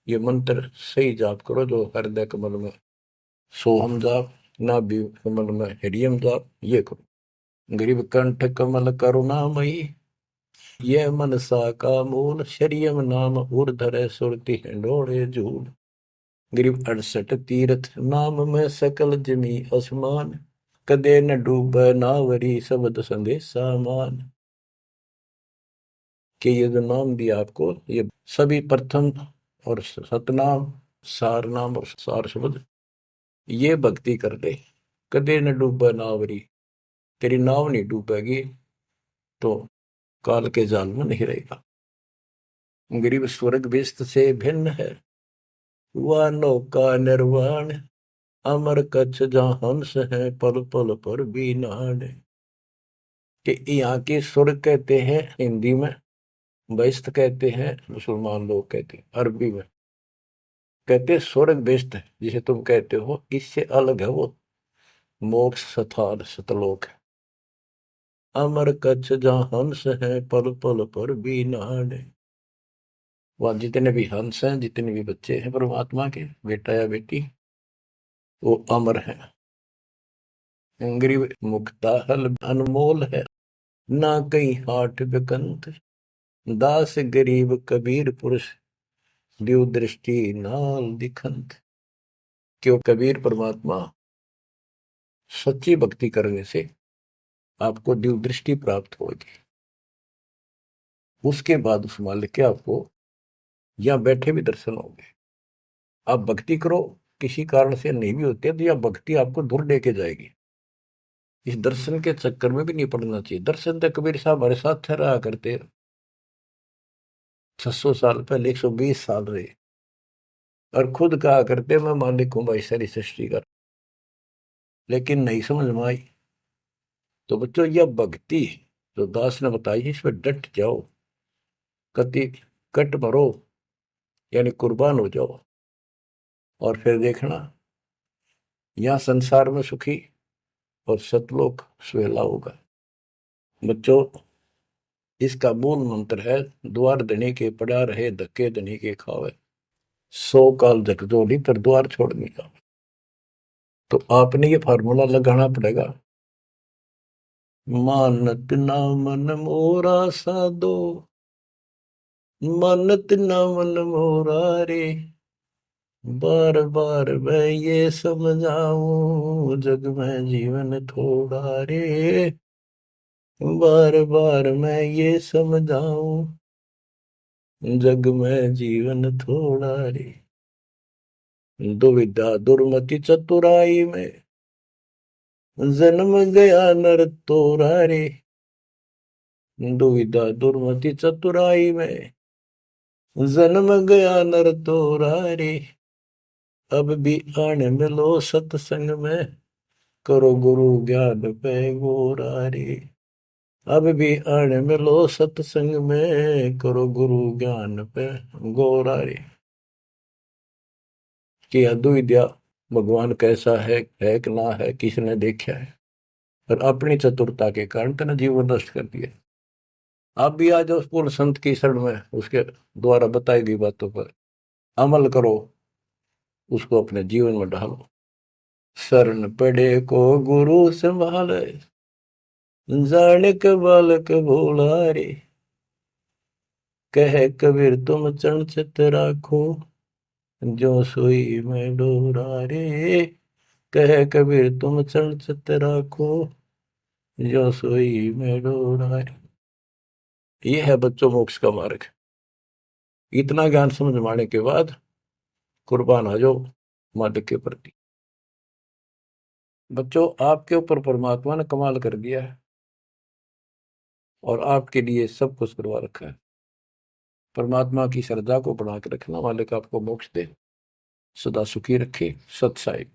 ये मंत्र सही जाप करो, जो हृदय कमल में सोहम जाप, नाभि कमल में हरियम जाप, ये करो। गरीब कंठ कमल करुणामयी, ये मनसा का मूल, शरियम नाम उर्धर सुरति हिंडोड़े झूल। गरीब 68 तीर्थ नाम में सकल जमी आसमान, कदे न डूब नावरी शब्द संदेशा मान। कि ये जो नाम दिया आपको, ये सभी प्रथम और सतनाम, सार नाम और सार शब्द, ये भक्ति कर दे, कदे न डूबे नावरी, तेरी नाव नहीं डूबेगी तो काल के जाल में नहीं रहेगा। गरीब स्वर्ग बेस्त से भिन्न है, वह नौका निर्वाण, अमर कच्छ जहां हंस है पल पल पर भी नाण। कि यहाँ के स्वर्ग कहते हैं हिंदी में, बेस्त कहते हैं मुसलमान लोग कहते हैं, अरबी में कहते हैं स्वर्ग बेस्त है, जिसे तुम कहते हो, इससे अलग है वो मोक्ष स्थान सतलोक है। अमर कच्छ जहां हंस है पल पल पर भी नाण। वह जितने भी हंस हैं, जितने भी बच्चे हैं परमात्मा के, बेटा या बेटी, वो अमर है। गरीब मुक्ता हल अनमोल है, ना कहीं हाट बिकंत, दास गरीब कबीर पुरुष, दिव दृष्टि नाल दिखंत। क्यों कबीर परमात्मा सच्ची भक्ति करने से आपको दिव दृष्टि प्राप्त होगी। उसके बाद उस मालिक के आपको यहां बैठे भी दर्शन होंगे। आप भक्ति करो, किसी कारण से नहीं भी होते तो यह भक्ति आपको दूर लेके जाएगी। इस दर्शन के चक्कर में भी नहीं पड़ना चाहिए। दर्शन तो कबीर साहब हमारे साथ रहा करते, 600 साल पहले, 120 साल रहे, और खुद कहा करते मैं मालिक हूं भाई सारी सृष्टि का। लेकिन नहीं समझ में आई। तो बच्चों, यह भक्ति जो दास ने बताई, इस पर डट जाओ, कति कट मरो, यानी कुर्बान हो जाओ, और फिर देखना यहां संसार में सुखी और सतलोक सुहेला होगा। बच्चों, इसका मूल मंत्र है, द्वार धनी के पड़ा रहे, धक्के धनी के खावे, 100 काल झकझोली पर द्वार छोड़ने का। तो आपने ये फार्मूला लगाना पड़ेगा। मानत ना मन मोरा साधो, मानत ना मन मोरा रे, बार बार मैं ये समझाऊं, जग में जीवन थोड़ा रे, बार बार मैं ये समझाऊं, जग में जीवन थोड़ा रे। दुविधा दुर्मति चतुराई में, जन्म गया नर तोरा रे, दुविधा दुर्मति चतुराई में, जन्म गया नर तोरा रे, अब भी आने मिलो सत्संग में, करो गुरु ज्ञान पे गोरा रे। अब भी आने मिलो सत्संग में, करो गुरु ज्ञान पे गोरा रे। कि अद्विद्या भगवान कैसा है कि ना है, किसने देखा है, और अपनी चतुरता के कारण तेने जीवन नष्ट कर दिया। आप भी आ जाओ पूर्ण संत की शरण में, उसके द्वारा बताई गई बातों पर अमल करो, उसको अपने जीवन में ढालो। शरण पड़े को गुरु संभाले, जाने के बालक भोला रे, कह कबीर तुम चरण चित राखो, जो सोई में डोरा रे, कह कबीर तुम चरण चित राखो, जो सोई में डोरा रे। ये है बच्चों मोक्ष का मार्ग। इतना ज्ञान समझ में आने के बाद कुर्बान हो जाओ मालिक के प्रति। बच्चों, आपके ऊपर परमात्मा ने कमाल कर दिया है, और आपके लिए सब कुछ करवा रखा है। परमात्मा की श्रद्धा को बढ़ा के रखना, मालिक आपको मोक्ष दे, सदा सुखी रखे। सत साई।